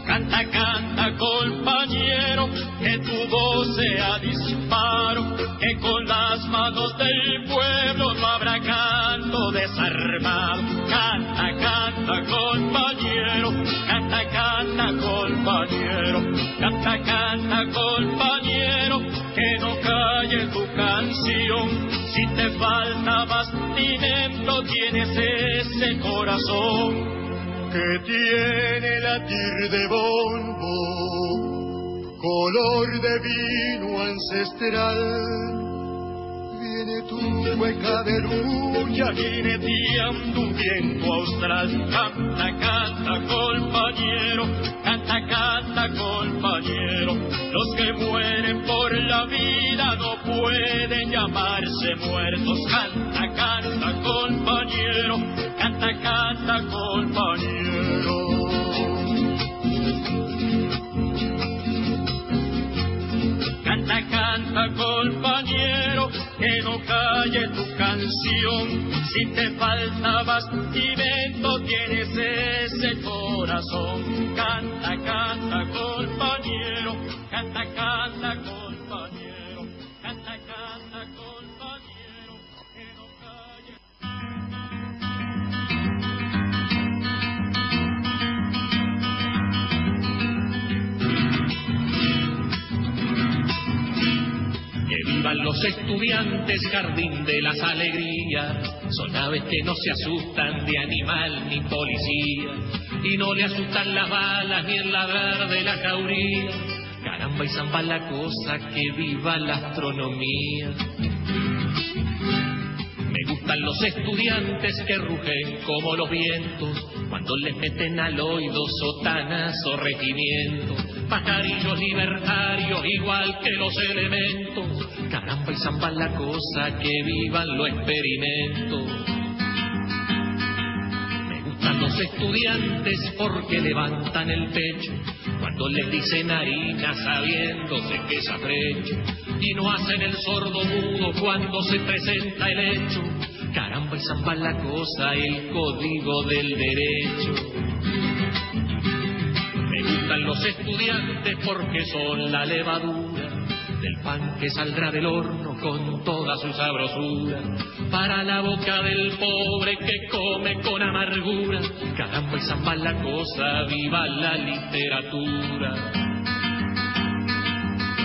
Canta, canta, compañero, que tu voz sea disparo, que con las manos del pueblo no habrá canto desarmado. Canta, canta, compañero, canta, canta, compañero, canta, canta, compañero, que no calle tu canción. Si te falta bastimento, tienes ese corazón que tiene latir de bombo, color de vino ancestral. Viene tu cueca de lucha, jineteando un viento austral. Canta, canta, compañero, canta, canta, compañero. Los que mueren por la vida no pueden llamarse muertos. Canta, canta, compañero, canta, canta, compañero. Canta, canta, compañero, que no calle tu canción. Si te falta bastimento, tienes ese corazón. Canta, canta, compañero, canta, canta, compañero, canta, canta, compañero, que no calle. Que vivan los estudiantes, jardín de las alegrías. Son aves que no se asustan de animal ni policía, y no le asustan las balas ni el ladrar de la jauría. Caramba y zamba la cosa, que viva la astronomía. Me gustan los estudiantes que rugen como los vientos cuando les meten al oído sotanas o regimientos. Pajarillos libertarios igual que los elementos. Caramba y zamba la cosa, que vivan los experimentos. Me gustan los estudiantes porque levantan el pecho cuando les dicen harina sabiéndose que es afrecho, y no hacen el sordo mudo cuando se presenta el hecho. Caramba y zamba la cosa, el código del derecho. Me gustan los estudiantes porque son la levadura del pan que saldrá del horno con toda su sabrosura para la boca del pobre que come con amargura. Caramba y zamba la cosa, viva la literatura.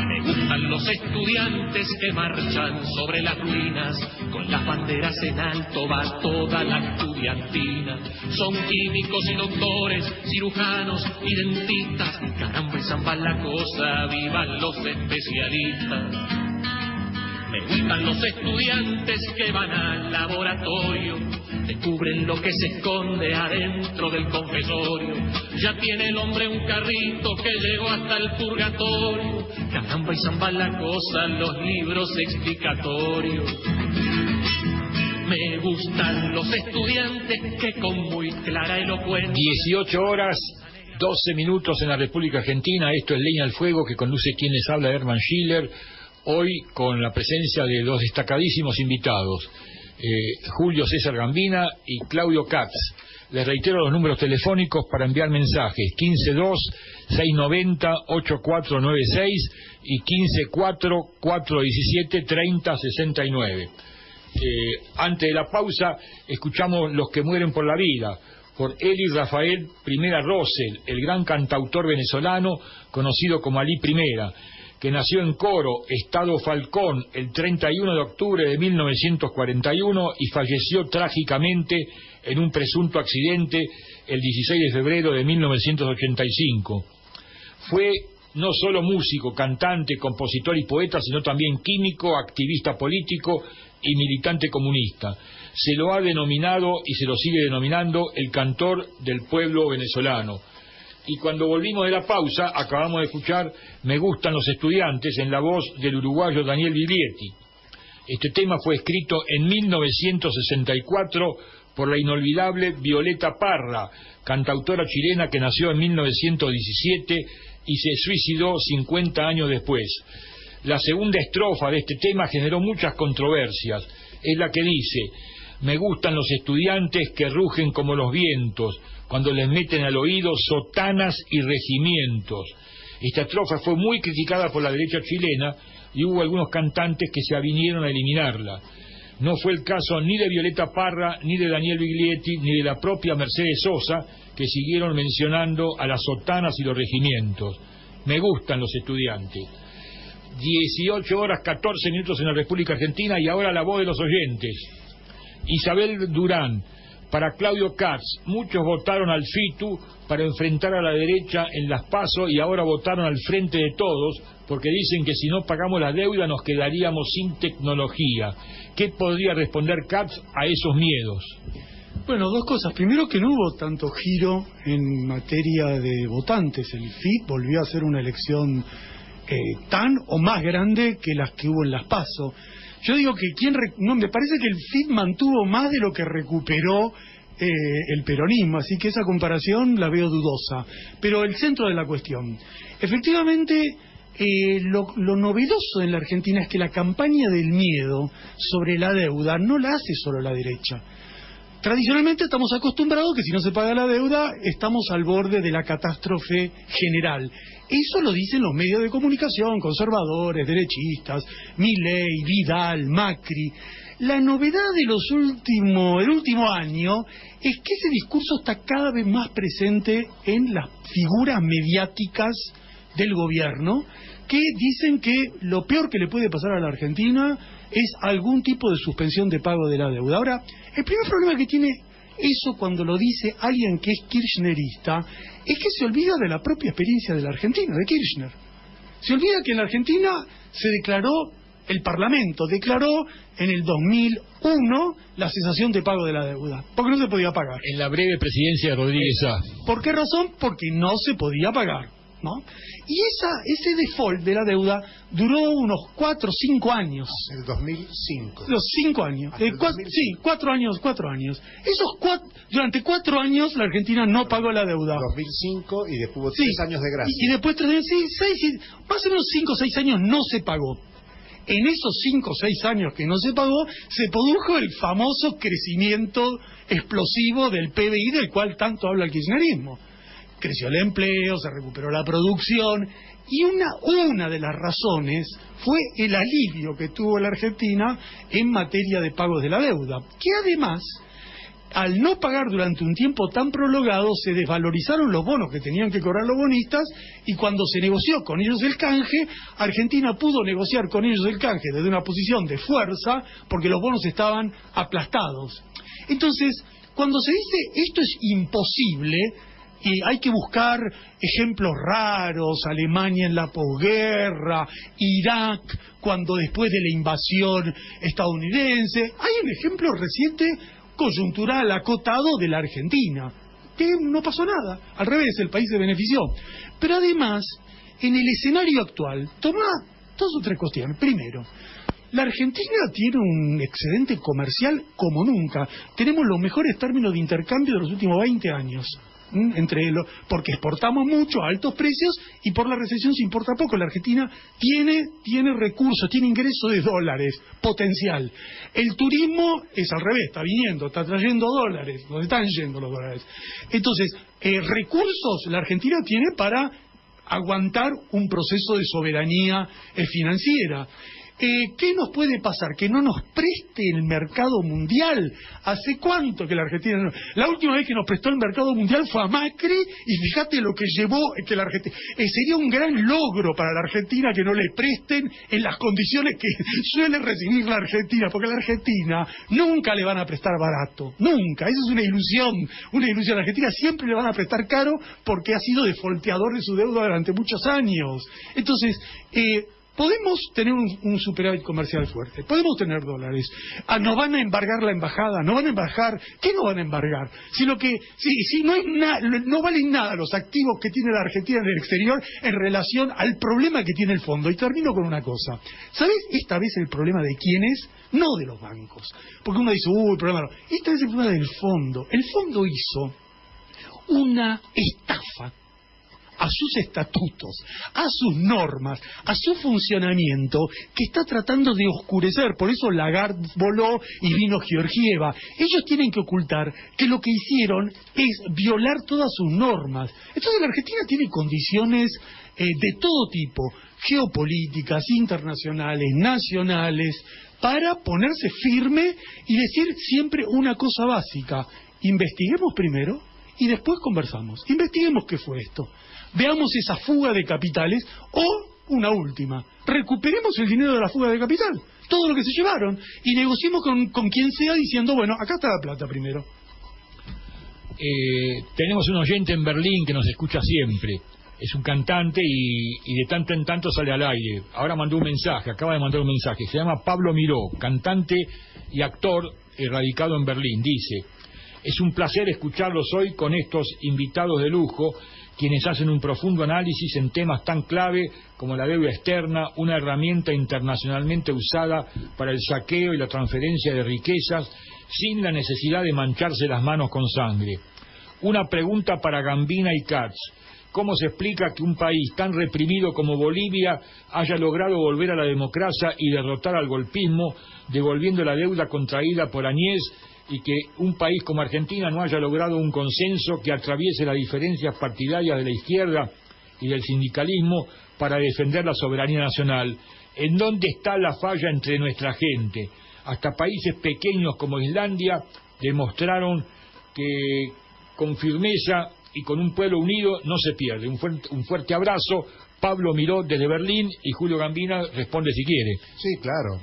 Me gustan los estudiantes que marchan sobre las ruinas, con las banderas en alto va toda la estudiantina. Son químicos y doctores, cirujanos y dentistas. Caramba y zamba la cosa, vivan los especialistas. Me gustan los estudiantes que van al laboratorio, descubren lo que se esconde adentro del confesorio. Ya tiene el hombre un carrito que llegó hasta el purgatorio. Caramba y zamba la cosa, los libros explicatorios. Me gustan los estudiantes que con muy clara elocuencia. 18 horas, 12 minutos en la República Argentina. Esto es Leña al Fuego, que conduce quien les habla, Hermann Schiller. Hoy con la presencia de dos destacadísimos invitados, Julio César Gambina y Claudio Katz. Les reitero los números telefónicos para enviar mensajes: 152-690-8496 y 154-417-3069. Antes de la pausa escuchamos Los que mueren por la vida, por Eli Rafael Primera Rosell, el gran cantautor venezolano conocido como Ali Primera, que nació en Coro, Estado Falcón, el 31 de octubre de 1941 y falleció trágicamente en un presunto accidente el 16 de febrero de 1985. Fue no solo músico, cantante, compositor y poeta, sino también químico, activista político y militante comunista. Se lo ha denominado y se lo sigue denominando el cantor del pueblo venezolano. Y cuando volvimos de la pausa, acabamos de escuchar Me gustan los estudiantes, en la voz del uruguayo Daniel Biglietti. Este tema fue escrito en 1964 por la inolvidable Violeta Parra, cantautora chilena que nació en 1917 y se suicidó 50 años después. La segunda estrofa de este tema generó muchas controversias. Es la que dice: me gustan los estudiantes que rugen como los vientos, cuando les meten al oído sotanas y regimientos. Esta estrofa fue muy criticada por la derecha chilena y hubo algunos cantantes que se avinieron a eliminarla. No fue el caso ni de Violeta Parra, ni de Daniel Biglietti, ni de la propia Mercedes Sosa, que siguieron mencionando a las sotanas y los regimientos. Me gustan los estudiantes. 18 horas 14 minutos en la República Argentina, y ahora la voz de los oyentes. Isabel Durán: para Claudio Katz, muchos votaron al FITU para enfrentar a la derecha en las PASO y ahora votaron al Frente de Todos porque dicen que si no pagamos la deuda nos quedaríamos sin tecnología. ¿Qué podría responder Katz a esos miedos? Bueno, dos cosas. Primero, que no hubo tanto giro en materia de votantes. El FIT volvió a ser una elección tan o más grande que las que hubo en las PASO. Yo digo que no, me parece que el FIT mantuvo más de lo que recuperó el peronismo, así que esa comparación la veo dudosa. Pero el centro de la cuestión, efectivamente, lo novedoso en la Argentina es que la campaña del miedo sobre la deuda no la hace solo la derecha. Tradicionalmente estamos acostumbrados que si no se paga la deuda estamos al borde de la catástrofe general. Eso lo dicen los medios de comunicación, conservadores, derechistas, Milei, Vidal, Macri. La novedad de el último año es que ese discurso está cada vez más presente en las figuras mediáticas del gobierno, que dicen que lo peor que le puede pasar a la Argentina es algún tipo de suspensión de pago de la deuda. Ahora, el primer problema que tiene eso cuando lo dice alguien que es kirchnerista es que se olvida de la propia experiencia de la Argentina, de Kirchner. Se olvida que en la Argentina el Parlamento declaró en el 2001 la cesación de pago de la deuda, porque no se podía pagar. En la breve presidencia de Rodríguez A. ¿Por qué razón? Porque no se podía pagar, ¿no? Y ese default de la deuda duró unos 4 o 5 años. El 2005. Los 5 años. Sí, 4 años. Durante 4 años la Argentina no pagó la deuda. 2005 y después hubo 3 años de gracia. Y después más o menos 5 o 6 años no se pagó. En esos 5 o 6 años que no se pagó, se produjo el famoso crecimiento explosivo del PBI del cual tanto habla el kirchnerismo. Creció el empleo, se recuperó la producción, y una de las razones fue el alivio que tuvo la Argentina en materia de pagos de la deuda, que además, al no pagar durante un tiempo tan prolongado, se desvalorizaron los bonos que tenían que cobrar los bonistas, y cuando se negoció con ellos el canje, Argentina pudo negociar con ellos el canje desde una posición de fuerza, porque los bonos estaban aplastados. Entonces, cuando se dice esto es imposible, y hay que buscar ejemplos raros: Alemania en la posguerra, Irak cuando después de la invasión estadounidense. Hay un ejemplo reciente, coyuntural, acotado, de la Argentina, que no pasó nada, al revés, el país se benefició. Pero además, en el escenario actual, toma 2 o 3 cuestiones. Primero, la Argentina tiene un excedente comercial como nunca. Tenemos los mejores términos de intercambio de los últimos 20 años. Porque exportamos mucho a altos precios y por la recesión se importa poco. La Argentina tiene recursos, tiene ingreso de dólares potencial. El turismo es al revés, está trayendo dólares, donde están yendo los dólares. Entonces, recursos la Argentina tiene para aguantar un proceso de soberanía financiera. ¿Qué nos puede pasar? Que no nos preste el mercado mundial. ¿Hace cuánto que la Argentina no? La última vez que nos prestó el mercado mundial fue a Macri, y fíjate lo que llevó que la Argentina. Sería un gran logro para la Argentina que no le presten en las condiciones que suele recibir la Argentina, porque a la Argentina nunca le van a prestar barato, nunca. Eso es una ilusión. A la Argentina siempre le van a prestar caro porque ha sido defolteador de su deuda durante muchos años. Entonces, podemos tener un superávit comercial fuerte, podemos tener dólares. ¿Nos van a embargar la embajada? ¿No van a embargar? ¿Qué no van a embargar? Si no valen nada los activos que tiene la Argentina en el exterior en relación al problema que tiene el fondo. Y termino con una cosa. ¿Sabés esta vez el problema de quién es? No de los bancos. Porque uno dice, el problema no. Esta vez el problema del fondo. El fondo hizo una estafa a sus estatutos, a sus normas, a su funcionamiento, que está tratando de oscurecer. Por eso Lagarde voló y vino Georgieva. Ellos tienen que ocultar que lo que hicieron es violar todas sus normas. Entonces la Argentina tiene condiciones de todo tipo, geopolíticas, internacionales, nacionales, para ponerse firme y decir siempre una cosa básica: investiguemos primero y después conversamos. Investiguemos qué fue esto. Veamos esa fuga de capitales, o una última, recuperemos el dinero de la fuga de capital, todo lo que se llevaron, y negociemos con quien sea diciendo, bueno, acá está la plata primero. Tenemos un oyente en Berlín que nos escucha siempre. Es un cantante y de tanto en tanto sale al aire. Ahora mandó un mensaje, acaba de mandar un mensaje. Se llama Pablo Miró, cantante y actor radicado en Berlín. Dice: es un placer escucharlos hoy con estos invitados de lujo, quienes hacen un profundo análisis en temas tan clave como la deuda externa, una herramienta internacionalmente usada para el saqueo y la transferencia de riquezas sin la necesidad de mancharse las manos con sangre. Una pregunta para Gambina y Katz: ¿cómo se explica que un país tan reprimido como Bolivia haya logrado volver a la democracia y derrotar al golpismo, devolviendo la deuda contraída por Añez, y que un país como Argentina no haya logrado un consenso que atraviese las diferencias partidarias de la izquierda y del sindicalismo para defender la soberanía nacional? ¿En dónde está la falla entre nuestra gente? Hasta países pequeños como Islandia demostraron que con firmeza y con un pueblo unido no se pierde. Un fuerte abrazo. Pablo Miró desde Berlín, y Julio Gambina responde si quiere. Sí, claro.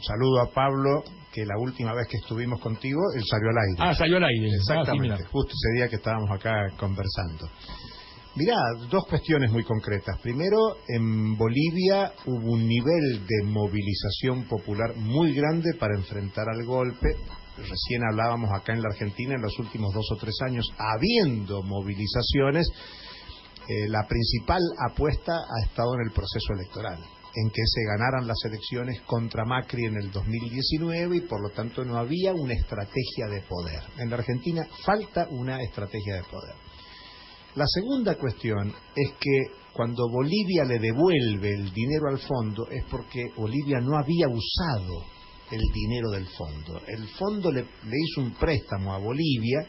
Saludo a Pablo, que la última vez que estuvimos contigo, él salió al aire. Salió al aire. Exactamente, justo ese día que estábamos acá conversando. Mirá, dos cuestiones muy concretas. Primero, en Bolivia hubo un nivel de movilización popular muy grande para enfrentar al golpe. Recién hablábamos acá en la Argentina, en los últimos 2 o 3 años, habiendo movilizaciones. La principal apuesta ha estado en el proceso electoral, en que se ganaran las elecciones contra Macri en el 2019, y por lo tanto no había una estrategia de poder. En la Argentina falta una estrategia de poder. La segunda cuestión es que cuando Bolivia le devuelve el dinero al fondo es porque Bolivia no había usado el dinero del fondo. El fondo le hizo un préstamo a Bolivia.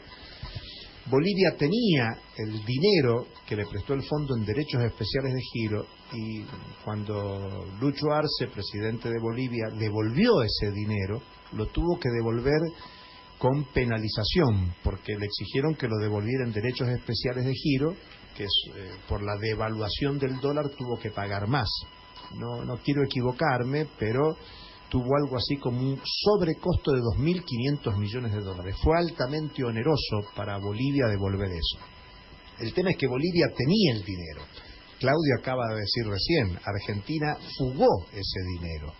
Bolivia tenía el dinero que le prestó el fondo en derechos especiales de giro, y cuando Lucho Arce, presidente de Bolivia, devolvió ese dinero, lo tuvo que devolver con penalización, porque le exigieron que lo devolviera en derechos especiales de giro, que es, por la devaluación del dólar tuvo que pagar más. No quiero equivocarme, pero tuvo algo así como un sobrecosto de 2.500 millones de dólares. Fue altamente oneroso para Bolivia devolver eso. El tema es que Bolivia tenía el dinero. Claudio acaba de decir recién, Argentina fugó ese dinero.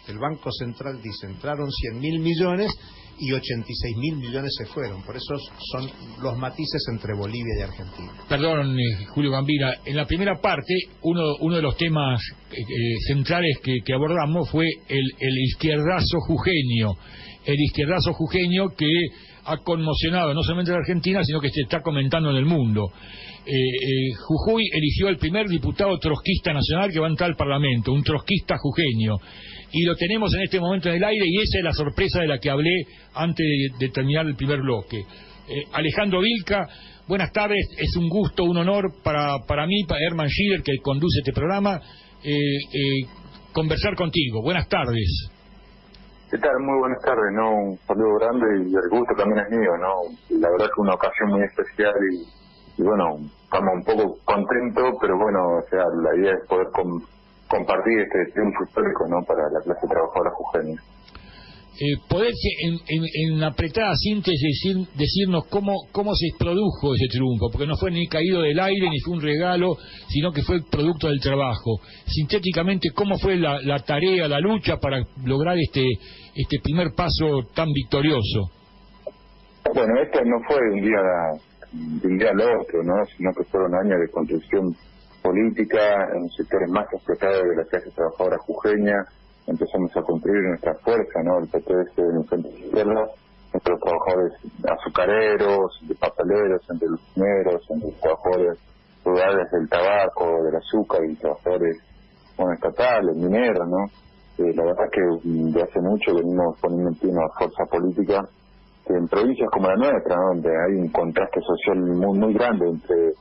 El Banco Central dice, entraron 100.000 millones y 86.000 millones se fueron. Por eso son los matices entre Bolivia y Argentina. Perdón, Julio Gambina, en la primera parte uno de los temas centrales que abordamos fue el izquierdazo jujeño. El izquierdazo jujeño que ha conmocionado no solamente a la Argentina, sino que se está comentando en el mundo. Jujuy eligió al primer diputado trotskista nacional que va a entrar al Parlamento, un trotskista jujeño. Y lo tenemos en este momento en el aire, y esa es la sorpresa de la que hablé antes de terminar el primer bloque. Alejandro Vilca, buenas tardes, es un gusto, un honor para mí, para Hermann Schiller, que conduce este programa, conversar contigo. Buenas tardes. ¿Qué tal? Muy buenas tardes, ¿no? Un saludo grande, y el gusto también es mío, ¿no? La verdad que una ocasión muy especial, y bueno, estamos un poco contentos, pero bueno, o sea, la idea es poder compartir este triunfo histórico, ¿no?, para la clase trabajadora jujeña. poder en apretada síntesis decirnos cómo se produjo ese triunfo, porque no fue ni caído del aire ni fue un regalo, sino que fue producto del trabajo. Sintéticamente, ¿cómo fue la tarea, la lucha para lograr este primer paso tan victorioso? Bueno, esto no fue de un día al otro, ¿no? Sino que fueron años de construcción política en los sectores más explotados de la clase trabajadora jujeña. Empezamos a construir nuestra fuerza, ¿no? El PTS en el centro izquierda, entre los trabajadores azucareros, de papeleros, entre los mineros, entre los trabajadores rurales del tabaco, del azúcar y trabajadores estatales, mineros, ¿no? La verdad que de hace mucho venimos poniendo en pie una fuerza política que en provincias como la nuestra, ¿no? Donde hay un contraste social muy grande entre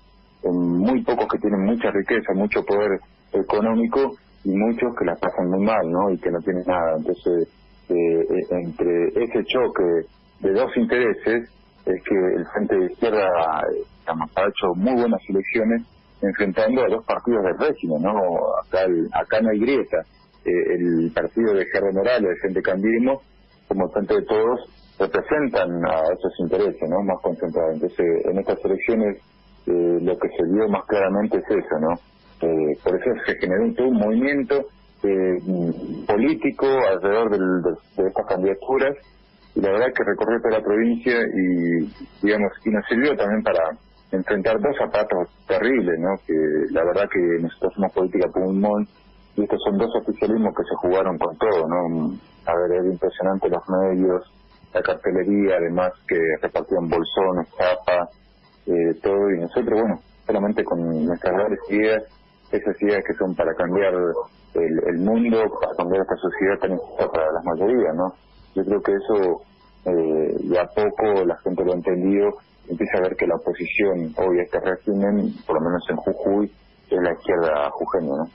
muy pocos que tienen mucha riqueza, mucho poder económico, y muchos que la pasan muy mal, ¿no? Y que no tienen nada. Entonces, entre ese choque de dos intereses, es que el Frente de Izquierda ha hecho muy buenas elecciones enfrentando a dos partidos del régimen, ¿no? Acá no hay grieta. El partido de Gerardo Morales, el Frente Cambismo, como Frente de Todos, representan a esos intereses, ¿no? Más concentrados. Entonces, en estas elecciones, lo que se vio más claramente es eso, ¿no? Por eso se generó todo un movimiento político alrededor de estas candidaturas, y la verdad que recorrió toda la provincia y nos sirvió también para enfrentar dos zapatos terribles, ¿no? Que la verdad que nosotros somos política pulmón, y estos son dos oficialismos que se jugaron con todo, ¿no? A ver, era impresionante los medios, la cartelería, además que repartían bolsones, tapas, todo, y nosotros, bueno, solamente con nuestras grandes ideas, esas ideas que son para cambiar el mundo, para cambiar esta sociedad tan injusta para las mayorías, ¿no? Yo creo que eso, de a poco la gente lo ha entendido, empieza a ver que la oposición hoy a este régimen, por lo menos en Jujuy, es la izquierda jujeña, ¿no?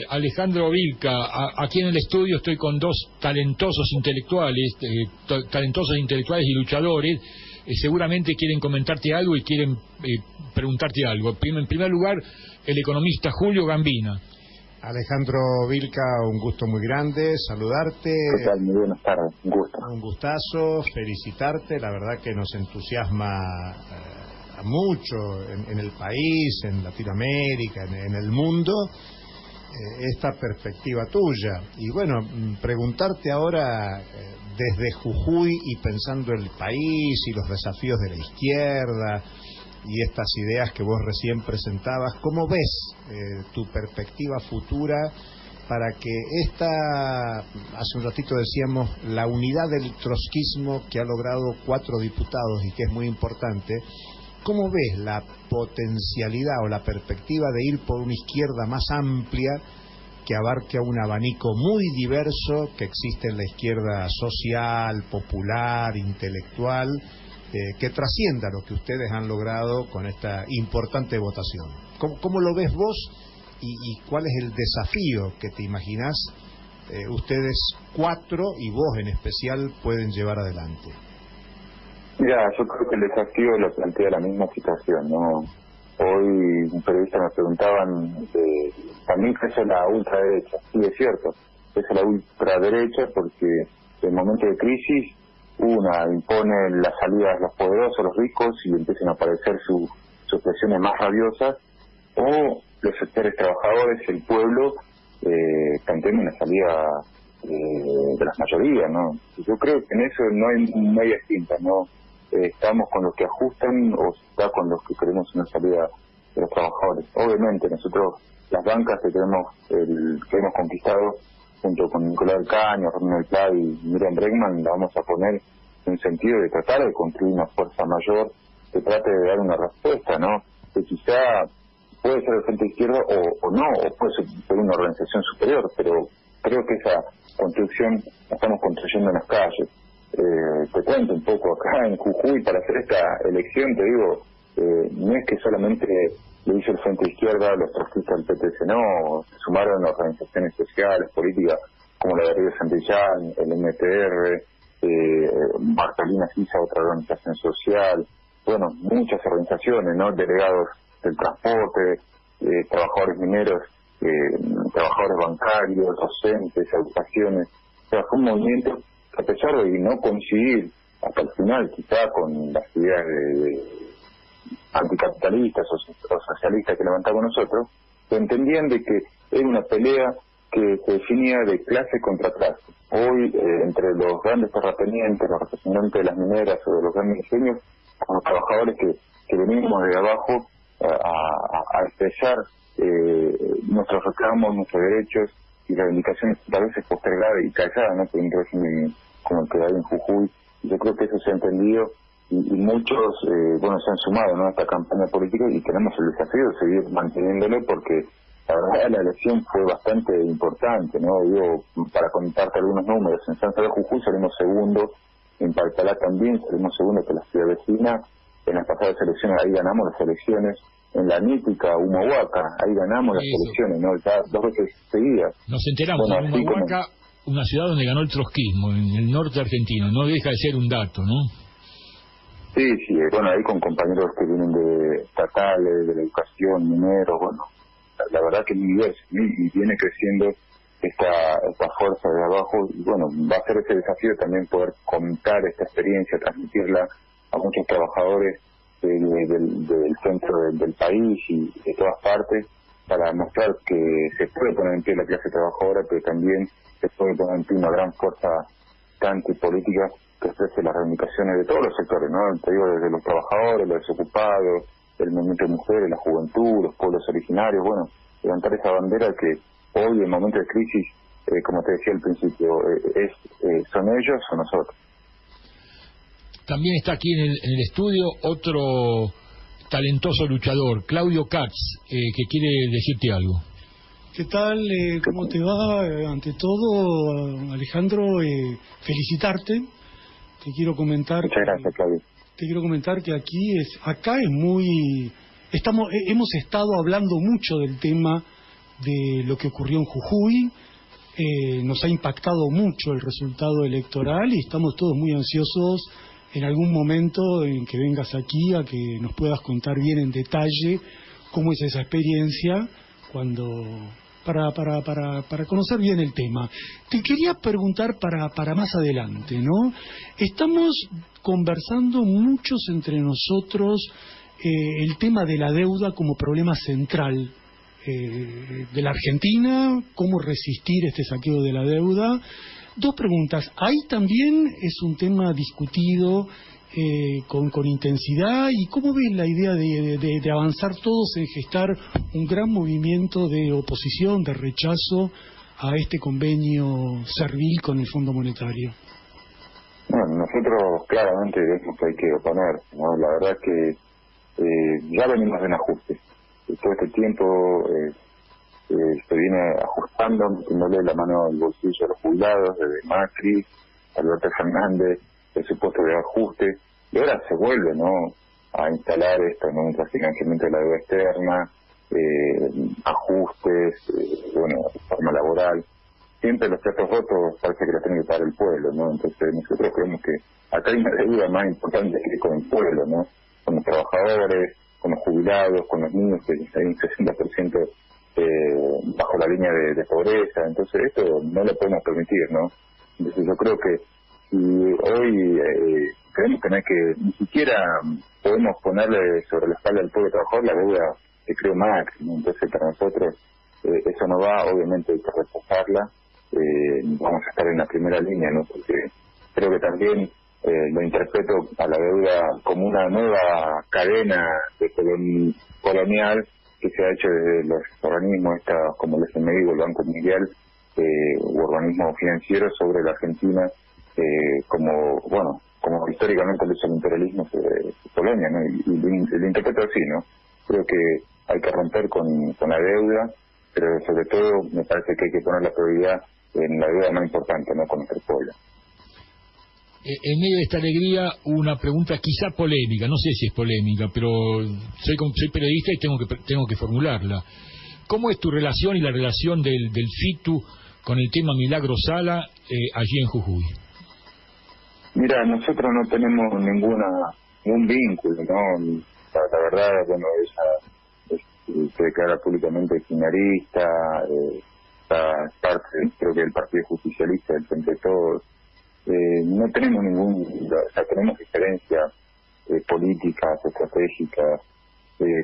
Alejandro Vilca, aquí en el estudio estoy con dos talentosos intelectuales y luchadores. Seguramente quieren comentarte algo y quieren preguntarte algo. En primer lugar, el economista Julio Gambina. Alejandro Vilca, un gusto muy grande, saludarte. ¿Qué tal? Muy buenas tardes, un gusto. Un gustazo, felicitarte, la verdad que nos entusiasma mucho en el país, en Latinoamérica, en el mundo, esta perspectiva tuya. Y bueno, preguntarte ahora, desde Jujuy y pensando el país y los desafíos de la izquierda y estas ideas que vos recién presentabas, ¿cómo ves tu perspectiva futura para que hace un ratito decíamos, la unidad del trotskismo que ha logrado 4 diputados y que es muy importante? ¿Cómo ves la potencialidad o la perspectiva de ir por una izquierda más amplia que abarque un abanico muy diverso que existe en la izquierda social, popular, intelectual, que trascienda lo que ustedes han logrado con esta importante votación? ¿Cómo lo ves vos y cuál es el desafío que te imaginás ustedes 4 y vos en especial pueden llevar adelante? Mira, yo creo que el desafío lo plantea la misma situación, ¿no? Hoy un periodista me preguntaban, también crece la ultraderecha. Sí, es cierto, crece la ultraderecha porque en momentos de crisis impone las salidas de los poderosos, los ricos, y empiezan a aparecer sus expresiones más rabiosas, o los sectores trabajadores, el pueblo, plantean una salida de las mayorías, ¿no? Yo creo que en eso no hay medias tintas, ¿no? Estamos con los que ajustan o está con los que queremos una salida de los trabajadores. Obviamente nosotros, las bancas que hemos conquistado junto con Nicolás del Caño, Ramón del Pla y Miriam Bregman, la vamos a poner en sentido de tratar de construir una fuerza mayor que trate de dar una respuesta, ¿no? Que quizá puede ser el Frente Izquierda o no, o puede ser una organización superior, pero creo que esa construcción la estamos construyendo en las calles. Te cuento un poco, acá en Jujuy, para hacer esta elección, te digo, no es que solamente lo hizo el Frente Izquierda, los trotskistas del PTS, no, se sumaron organizaciones sociales, políticas, como la de Río Santillán, el MTR, Marcelina Sisa, otra organización social, bueno, muchas organizaciones, ¿no? Delegados del transporte, trabajadores mineros, trabajadores bancarios, docentes, agrupaciones. O sea, fue un movimiento a pesar de no coincidir hasta el final quizá con las ideas de anticapitalistas o socialistas que levantamos nosotros, se entendían de que era una pelea que se definía de clase contra clase. Hoy, entre los grandes terratenientes, los representantes de las mineras o de los grandes ingenios, con los trabajadores que venimos de abajo a expresar nuestros reclamos, nuestros derechos y reivindicaciones a veces postergadas y calladas, ¿no?, por un régimen como el que hay en Jujuy. Yo creo que eso se ha entendido y muchos se han sumado, ¿no?, a esta campaña política, y tenemos el desafío de seguir manteniéndolo, porque la verdad la elección fue bastante importante, ¿no? Digo, para contarte algunos números, en San Salvador Jujuy salimos segundo, en Paltalá también salimos segundo que la ciudad vecina, en las pasadas elecciones ahí ganamos las elecciones, en la mítica Humahuaca, ahí ganamos las elecciones, ¿no?, ya 2 veces seguidas. Nos enteramos, en Humahuaca, una ciudad donde ganó el trotskismo, en el norte argentino, no deja de ser un dato, ¿no? Sí, ahí con compañeros que vienen de estatales, de la educación, mineros, la verdad que es muy diverso, y viene creciendo esta fuerza de abajo, y va a ser ese desafío también poder contar esta experiencia, transmitirla a muchos trabajadores del centro del país y de todas partes, para mostrar que se puede poner en pie la clase trabajadora, pero también se puede poner en pie una gran fuerza tanto política que exprese las reivindicaciones de todos los sectores, ¿no? Te digo, desde los trabajadores, los desocupados, el movimiento de mujeres, la juventud, los pueblos originarios, levantar esa bandera que hoy, en momentos de crisis, como te decía al principio, son ellos o nosotros. También está aquí en el estudio otro talentoso luchador, Claudio Katz, que quiere decirte algo. ¿Qué tal? ¿Cómo te va? Ante todo, Alejandro, felicitarte. Te quiero comentar. Muchas gracias, Claudio. Te quiero comentar que acá es muy... hemos estado hablando mucho del tema de lo que ocurrió en Jujuy. Nos ha impactado mucho el resultado electoral y estamos todos muy ansiosos en algún momento en que vengas aquí a que nos puedas contar bien en detalle cómo es esa experiencia para conocer bien el tema. Te quería preguntar para más adelante, ¿no? Estamos conversando muchos entre nosotros el tema de la deuda como problema central de la Argentina, cómo resistir este saqueo de la deuda. 2 preguntas. Ahí también es un tema discutido con intensidad, y cómo ves la idea de avanzar todos en gestar un gran movimiento de oposición, de rechazo a este convenio servil con el Fondo Monetario. Bueno, nosotros claramente vemos que hay que oponer, ¿no? La verdad que ya venimos de un ajuste. Todo este tiempo se viene ajustando, metiéndole la mano al bolsillo a los jubilados, desde Macri, Alberto Fernández, el supuesto de ajuste, y ahora se vuelve, ¿no, a instalar esto, ¿no?, un financiamiento de la deuda externa, ajustes, reforma laboral. Siempre los platos rotos parece que los tiene que pagar el pueblo, ¿no? Entonces nosotros creemos que acá hay una deuda más importante que con el pueblo, ¿no?, con los trabajadores, con los jubilados, con los niños, que hay un 60% bajo la línea de pobreza. Entonces esto no lo podemos permitir, ¿no? Entonces yo creo que si hoy creemos que no hay que, ni siquiera podemos ponerle sobre la espalda del pueblo trabajador la deuda que creó Macri, ¿no? Entonces para nosotros eso no va, obviamente hay que rechazarla, vamos a estar en la primera línea, ¿no? Porque creo que también lo interpreto a la deuda como una nueva cadena de colonial que se ha hecho desde los organismos como el FMI o el Banco Mundial, u organismos financieros sobre la Argentina, como históricamente lo hizo el imperialismo sobre Polonia, ¿no? Y lo interpreto así, ¿no? Creo que hay que romper con la deuda, pero sobre todo me parece que hay que poner la prioridad en la deuda más importante, ¿no?, con nuestro pueblo. En medio de esta alegría, una pregunta quizá polémica, no sé si es polémica, pero soy periodista y tengo que formularla. ¿Cómo es tu relación y la relación del FITU con el tema Milagro Sala allí en Jujuy? Mira, nosotros no tenemos ningún vínculo, ¿no? La verdad, ella se declara públicamente kirchnerista, está parte, creo que del Partido Justicialista, del Frente de Todos. no tenemos tenemos diferencias políticas, estratégicas,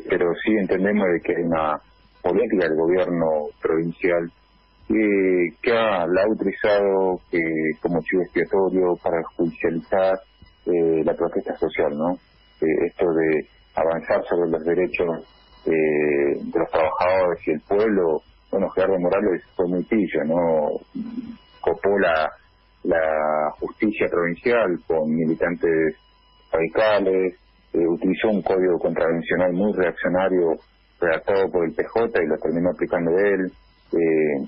pero sí entendemos de que hay una política del gobierno provincial que la ha utilizado como chivo expiatorio para judicializar la protesta social, ¿no? Esto de avanzar sobre los derechos de los trabajadores y el pueblo. Bueno, Gerardo Morales fue muy pillo, ¿no? Copó la justicia provincial con militantes radicales, utilizó un código contravencional muy reaccionario redactado por el PJ y lo terminó aplicando él.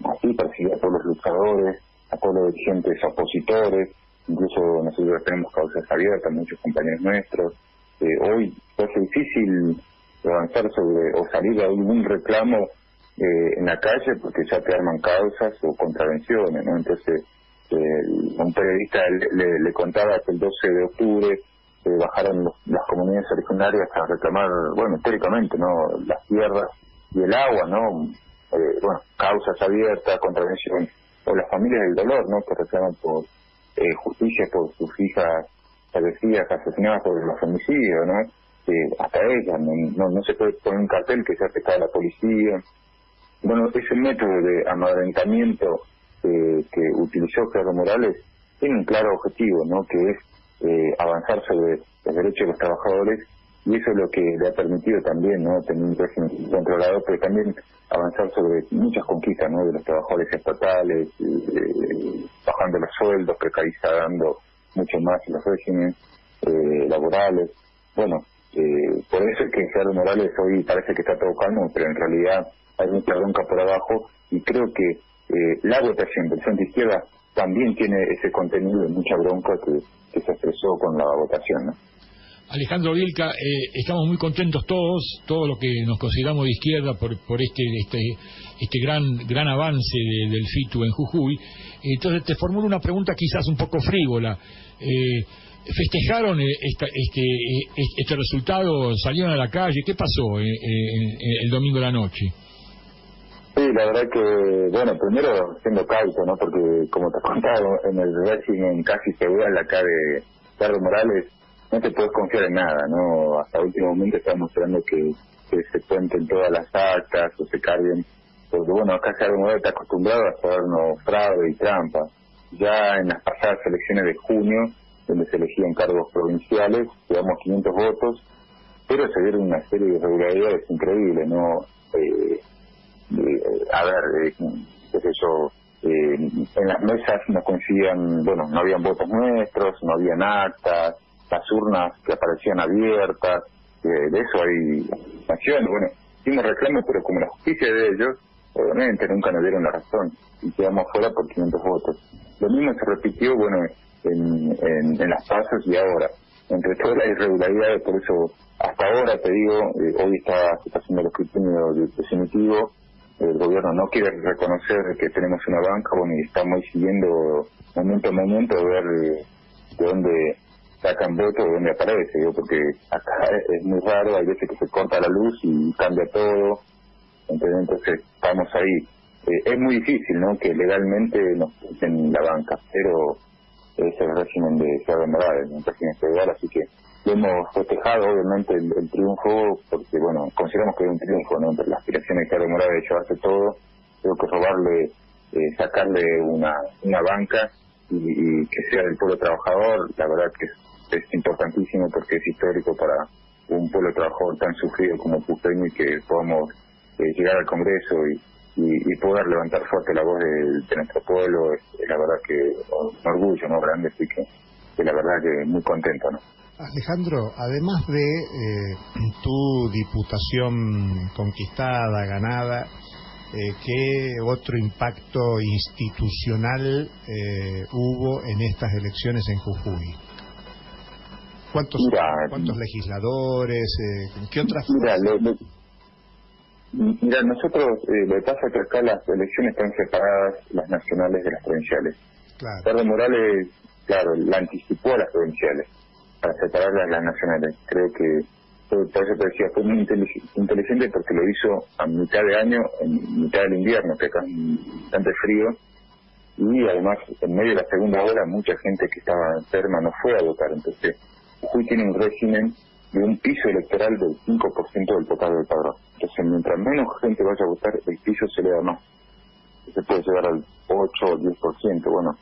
Así persiguió a todos los luchadores, a todos los dirigentes opositores, incluso nosotros tenemos causas abiertas, muchos compañeros nuestros. Hoy es difícil avanzar sobre o salir a algún reclamo en la calle porque ya te arman causas o contravenciones, ¿no? Entonces un periodista le contaba que el 12 de octubre bajaron las comunidades originarias a reclamar, bueno, históricamente, ¿no? Las tierras y el agua, ¿no? Bueno, causas abiertas, contravención, o las familias del dolor, ¿no? Que reclaman por justicia por sus hijas fallecidas, asesinadas por los homicidios, ¿no? Hasta ellas, no se puede poner un cartel que sea afectada a la policía. Bueno, ese método de amedrentamiento que utilizó Gerardo Morales tiene un claro objetivo, ¿no? Que es avanzar sobre los derechos de los trabajadores, y eso es lo que le ha permitido también, ¿no? Tener un régimen controlado, pero también avanzar sobre muchas conquistas, ¿no? De los trabajadores estatales, bajando los sueldos, precarizando mucho más los regímenes laborales. Bueno, por eso es que Gerardo Morales hoy parece que está todo calmo, pero en realidad hay mucha bronca por abajo, y creo que la votación del Frente Izquierda también tiene ese contenido de mucha bronca que se expresó con la votación, ¿no? Alejandro Vilca, estamos muy contentos todos los que nos consideramos de izquierda por este gran avance del FITU en Jujuy. Entonces te formulo una pregunta quizás un poco frívola. ¿Festejaron este resultado? ¿Salieron a la calle? ¿Qué pasó el domingo de la noche? Sí, la verdad que, bueno, primero siendo cauto, ¿no? Porque, como te he contado, en el régimen casi segura la cara de Gerardo Morales, no te puedes confiar en nada, ¿no? Hasta el último momento estamos esperando que se cuenten todas las actas o se carguen, porque, bueno, acá Gerardo Morales está acostumbrado a hacernos fraude y trampa. Ya en las pasadas elecciones de junio, donde se elegían cargos provinciales, llevamos 500 votos, pero se dieron una serie de irregularidades increíbles, ¿no? Qué sé yo, en las mesas no coincidían, bueno, no habían votos nuestros, no habían actas, las urnas que aparecían abiertas, de eso hay naciones. Bueno, hicimos reclamos, pero como la justicia de ellos, obviamente nunca nos dieron la razón y quedamos fuera por 500 votos. Lo mismo se repitió, bueno, en las pasos y ahora, entre todas las irregularidades. Por eso hasta ahora te digo, hoy se está haciendo el escrutinio definitivo. El gobierno no quiere reconocer que tenemos una banca, bueno, y estamos siguiendo momento a momento a ver de dónde sacan votos, de dónde aparece, ¿no? Porque acá es muy raro, hay veces que se corta la luz y cambia todo, entonces estamos ahí. Es muy difícil, ¿no?, que legalmente nos quiten la banca, pero es el régimen de Gerardo Morales, un régimen federal, así que lo hemos festejado obviamente el triunfo, porque bueno, consideramos que es un triunfo, ¿no?, entre las aspiraciones de Gerardo Morales de llevarse todo. Creo que robarle, sacarle una banca y que sea del pueblo trabajador, la verdad que es importantísimo, porque es histórico para un pueblo trabajador tan sufrido como Pusteño, y que podamos llegar al Congreso y poder levantar fuerte la voz de nuestro pueblo. Es la verdad que un orgullo, ¿no?, grande, así que la verdad que muy contento, ¿no? Alejandro, además de tu diputación conquistada, ganada, ¿qué otro impacto institucional hubo en estas elecciones en Jujuy? ¿Cuántos legisladores? ¿Qué otras? Mira, nosotros, lo que pasa es que acá las elecciones están separadas, las nacionales de las provinciales. Claro. Gerardo Morales, claro, la anticipó a las provinciales para separarlas de las nacionales. Creo que, por eso te decía, fue muy inteligente, porque lo hizo a mitad de año, en mitad del invierno, que acá es bastante frío, y además en medio de la segunda ola mucha gente que estaba enferma no fue a votar. Entonces Jujuy tiene un régimen de un piso electoral del 5% del total del padrón. Entonces mientras menos gente vaya a votar, el piso se le da más. Se puede llegar al 8 o 10%. Bueno,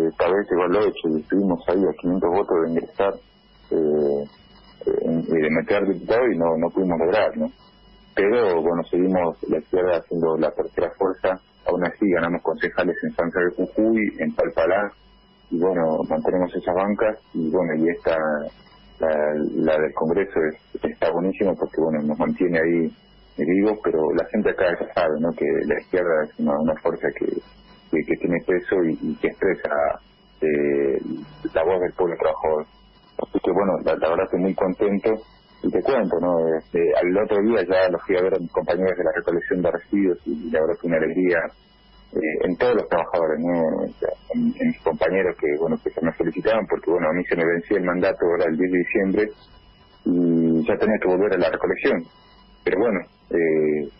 esta vez llegó al 8 y estuvimos ahí a 500 votos de ingresar, de meter diputado, y no pudimos lograr, ¿no? Pero bueno, seguimos la izquierda haciendo la tercera fuerza. Aún así ganamos concejales en San José de Jujuy, en Palpalá, y bueno, mantenemos esas bancas. Y bueno, y esta, la del Congreso está buenísima porque bueno, nos mantiene ahí vivos, pero la gente acá ya sabe, ¿no?, que la izquierda es una fuerza que tiene peso y que expresa la voz del pueblo trabajador. Así que bueno, la verdad estoy muy contento. Y te cuento, ¿no? Al otro día ya los fui a ver a mis compañeros de la recolección de residuos, y la verdad que una alegría en todos los trabajadores, ¿no? En mis compañeros que bueno, que se me felicitaban porque bueno, a mí se me vencía el mandato ahora el 10 de diciembre y ya tenía que volver a la recolección. Pero bueno,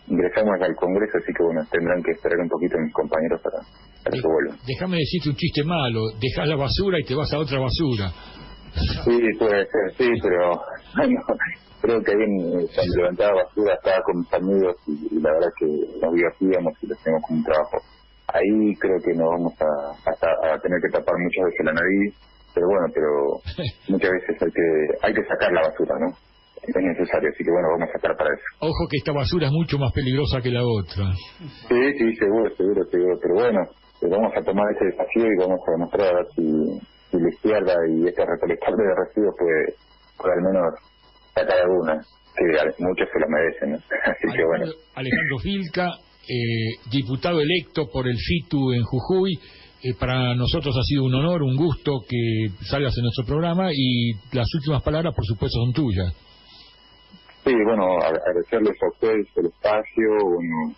ingresamos al Congreso, así que bueno, tendrán que esperar un poquito mis compañeros para que vuelvan. Déjame decirte un chiste malo: dejas la basura y te vas a otra basura. Sí, puede ser, sí, pero bueno, creo que ahí cuando levantaba basura estaba con mis amigos y la verdad que nos divertíamos y lo hacemos como un trabajo. Ahí creo que nos vamos a tener que tapar muchas veces la nariz, pero bueno, muchas veces hay que sacar la basura, ¿no? Es necesario, así que bueno, vamos a estar para eso. Ojo que esta basura es mucho más peligrosa que la otra. Sí, seguro, pero bueno, vamos a tomar ese desafío y vamos a demostrar a ver si la izquierda y este recolector de residuos puede al menos sacar algunas, que muchos se lo merecen, ¿no? Así que bueno. Alejandro Vilca, diputado electo por el FITU en Jujuy, para nosotros ha sido un honor, un gusto que salgas en nuestro programa, y las últimas palabras por supuesto son tuyas. Sí, bueno, agradecerles a ustedes el espacio, bueno,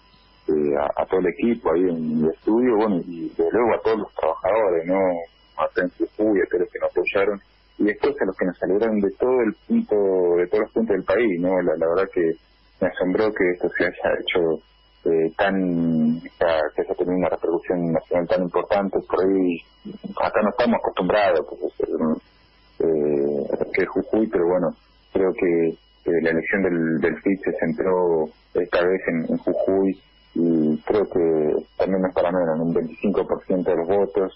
a todo el equipo ahí en el estudio, bueno, y desde luego a todos los trabajadores, ¿no? Acá en Jujuy, a todos los que nos apoyaron, y después a los que nos salieron de todos los puntos del país, ¿no? La verdad que me asombró que esto se haya hecho que haya tenido una repercusión nacional tan importante. Por ahí acá no estamos acostumbrados que Jujuy, pero bueno, creo que la elección del FIT se centró esta vez en Jujuy, y creo que también no es para menos, un 25% de los votos,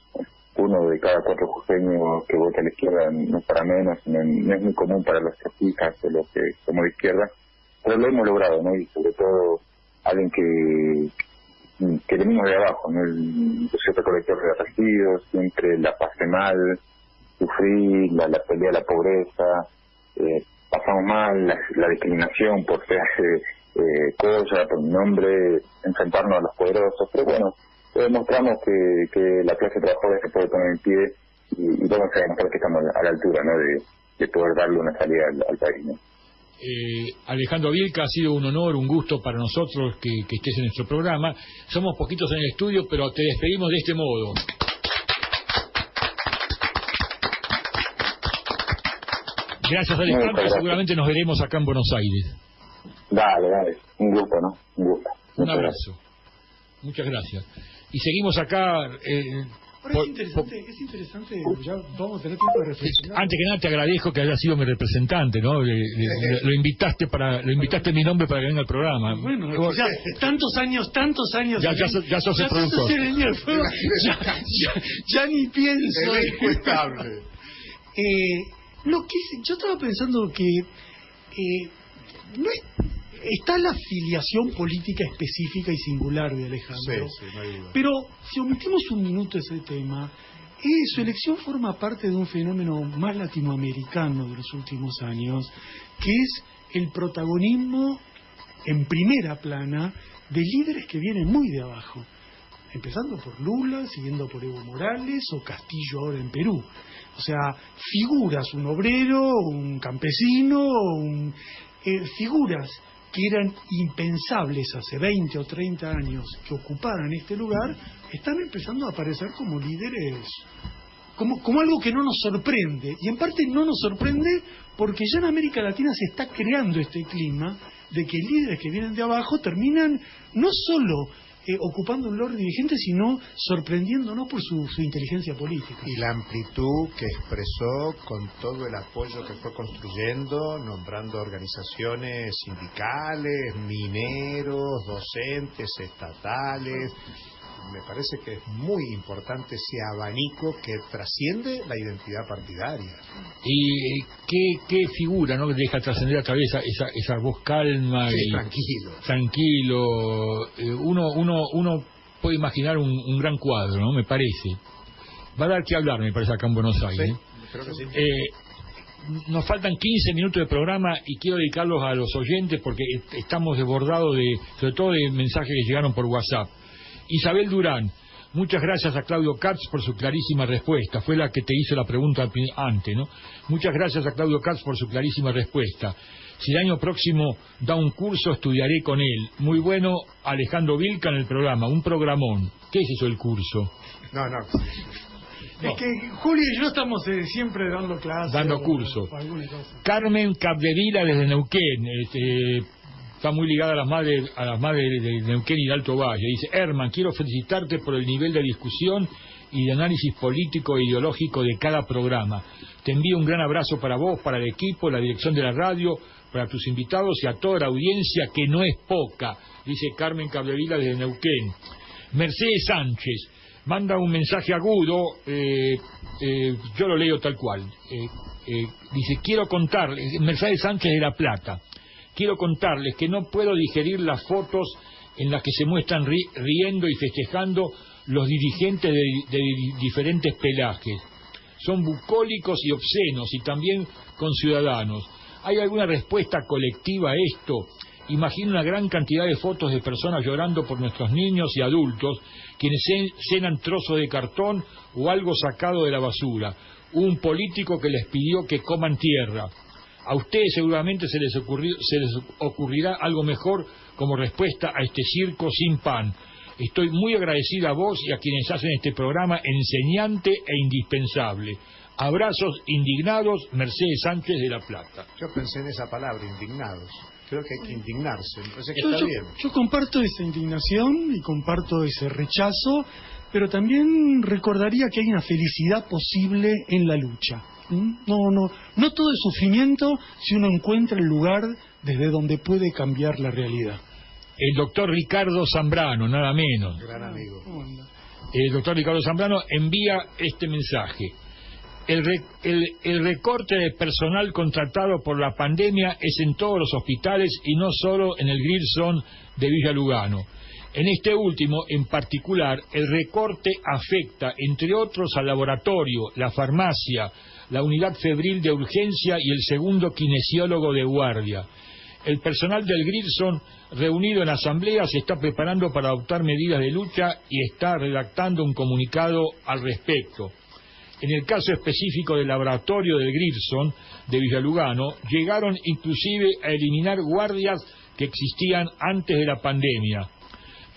1 de cada 4 jujeños que vota a la izquierda, no es para menos, no es muy común para los trotskistas o los que somos de izquierda, pero lo hemos logrado, ¿no? Y sobre todo alguien que venimos de abajo, ¿no? El recolector de residuos, siempre la pasé mal, sufrí la pelea de la pobreza, pasamos mal la discriminación por ser Colla, por mi nombre, enfrentarnos a los poderosos, pero bueno, demostramos que la clase trabajadora se puede poner en pie, y vamos a demostrar que estamos a la altura, ¿no?, de poder darle una salida al país, ¿no? Alejandro Vilca, ha sido un honor, un gusto para nosotros que estés en nuestro programa. Somos poquitos en el estudio, pero te despedimos de este modo. Gracias, Alejandro, seguramente nos veremos acá en Buenos Aires. Dale, un gusto, ¿no? Un gusto. Un abrazo. Muchas gracias. Y seguimos acá. Ahora es interesante, ya vamos a tener tiempo de reflexionar. Antes que nada te agradezco que hayas sido mi representante, ¿no? Lo invitaste en mi nombre para que venga al programa. Bueno, ya tantos años. Ya sos el productor. Ya ni pienso. Es incuestable. Yo estaba pensando que no está la filiación política específica y singular de Alejandro, sí, no hay duda. Pero si omitimos un minuto ese tema, su elección forma parte de un fenómeno más latinoamericano de los últimos años, que es el protagonismo en primera plana de líderes que vienen muy de abajo, empezando por Lula, siguiendo por Evo Morales o Castillo ahora en Perú. O sea, figuras, un obrero, un campesino, figuras que eran impensables hace 20 o 30 años que ocuparan este lugar, están empezando a aparecer como líderes, como algo que no nos sorprende. Y en parte no nos sorprende porque ya en América Latina se está creando este clima de que líderes que vienen de abajo terminan no solo ocupando un lugar dirigente, sino sorprendiéndonos por su inteligencia política. Y la amplitud que expresó con todo el apoyo que fue construyendo, nombrando organizaciones sindicales, mineros, docentes, estatales. Me parece que es muy importante ese abanico que trasciende la identidad partidaria. Y qué figura, ¿no? Deja trascender a través esa voz calma, sí, y tranquilo. Uno puede imaginar un gran cuadro, ¿no? Me parece. Va a dar que hablar, me parece, acá en Buenos Aires. Sí, creo que sí. Nos faltan 15 minutos de programa y quiero dedicarlos a los oyentes porque estamos desbordados sobre todo de mensajes que llegaron por WhatsApp. Isabel Durán, muchas gracias a Claudio Katz por su clarísima respuesta. Fue la que te hizo la pregunta antes, ¿no? Muchas gracias a Claudio Katz por su clarísima respuesta. Si el año próximo da un curso, estudiaré con él. Muy bueno, Alejandro Vilca en el programa, un programón. ¿Qué es eso el curso? No. Es que Julio y yo estamos siempre dando clases. Dando curso. Carmen Capdevila desde Neuquén, está muy ligada a las madres de Neuquén y de Alto Valle. Dice: Herman, quiero felicitarte por el nivel de discusión y de análisis político e ideológico de cada programa. Te envío un gran abrazo para vos, para el equipo, la dirección de la radio, para tus invitados y a toda la audiencia, que no es poca, dice Carmen Capdevila desde Neuquén. Mercedes Sánchez manda un mensaje agudo, yo lo leo tal cual. Dice: quiero contarles, Mercedes Sánchez de La Plata, quiero contarles que no puedo digerir las fotos en las que se muestran riendo y festejando los dirigentes de diferentes pelajes. Son bucólicos y obscenos, y también conciudadanos. ¿Hay alguna respuesta colectiva a esto? Imagino una gran cantidad de fotos de personas llorando por nuestros niños y adultos, quienes cenan trozos de cartón o algo sacado de la basura. Un político que les pidió que coman tierra. A ustedes seguramente se les ocurrirá algo mejor como respuesta a este circo sin pan. Estoy muy agradecida a vos y a quienes hacen este programa enseñante e indispensable. Abrazos indignados, Mercedes Sánchez de La Plata. Yo pensé en esa palabra, indignados. Creo que hay que indignarse. Me parece que está bien. Yo comparto esa indignación y comparto ese rechazo, pero también recordaría que hay una felicidad posible en la lucha. No todo es sufrimiento si uno encuentra el lugar desde donde puede cambiar la realidad. El doctor Ricardo Zambrano, nada menos. Gran amigo. El doctor Ricardo Zambrano envía este mensaje. El recorte de personal contratado por la pandemia es en todos los hospitales y no solo en el Grierson de Villa Lugano. En este último, en particular, el recorte afecta, entre otros, al laboratorio, la farmacia, la unidad febril de urgencia y el segundo kinesiólogo de guardia. El personal del Grierson, reunido en asamblea, se está preparando para adoptar medidas de lucha y está redactando un comunicado al respecto. En el caso específico del laboratorio del Grierson de Villalugano, llegaron inclusive a eliminar guardias que existían antes de la pandemia.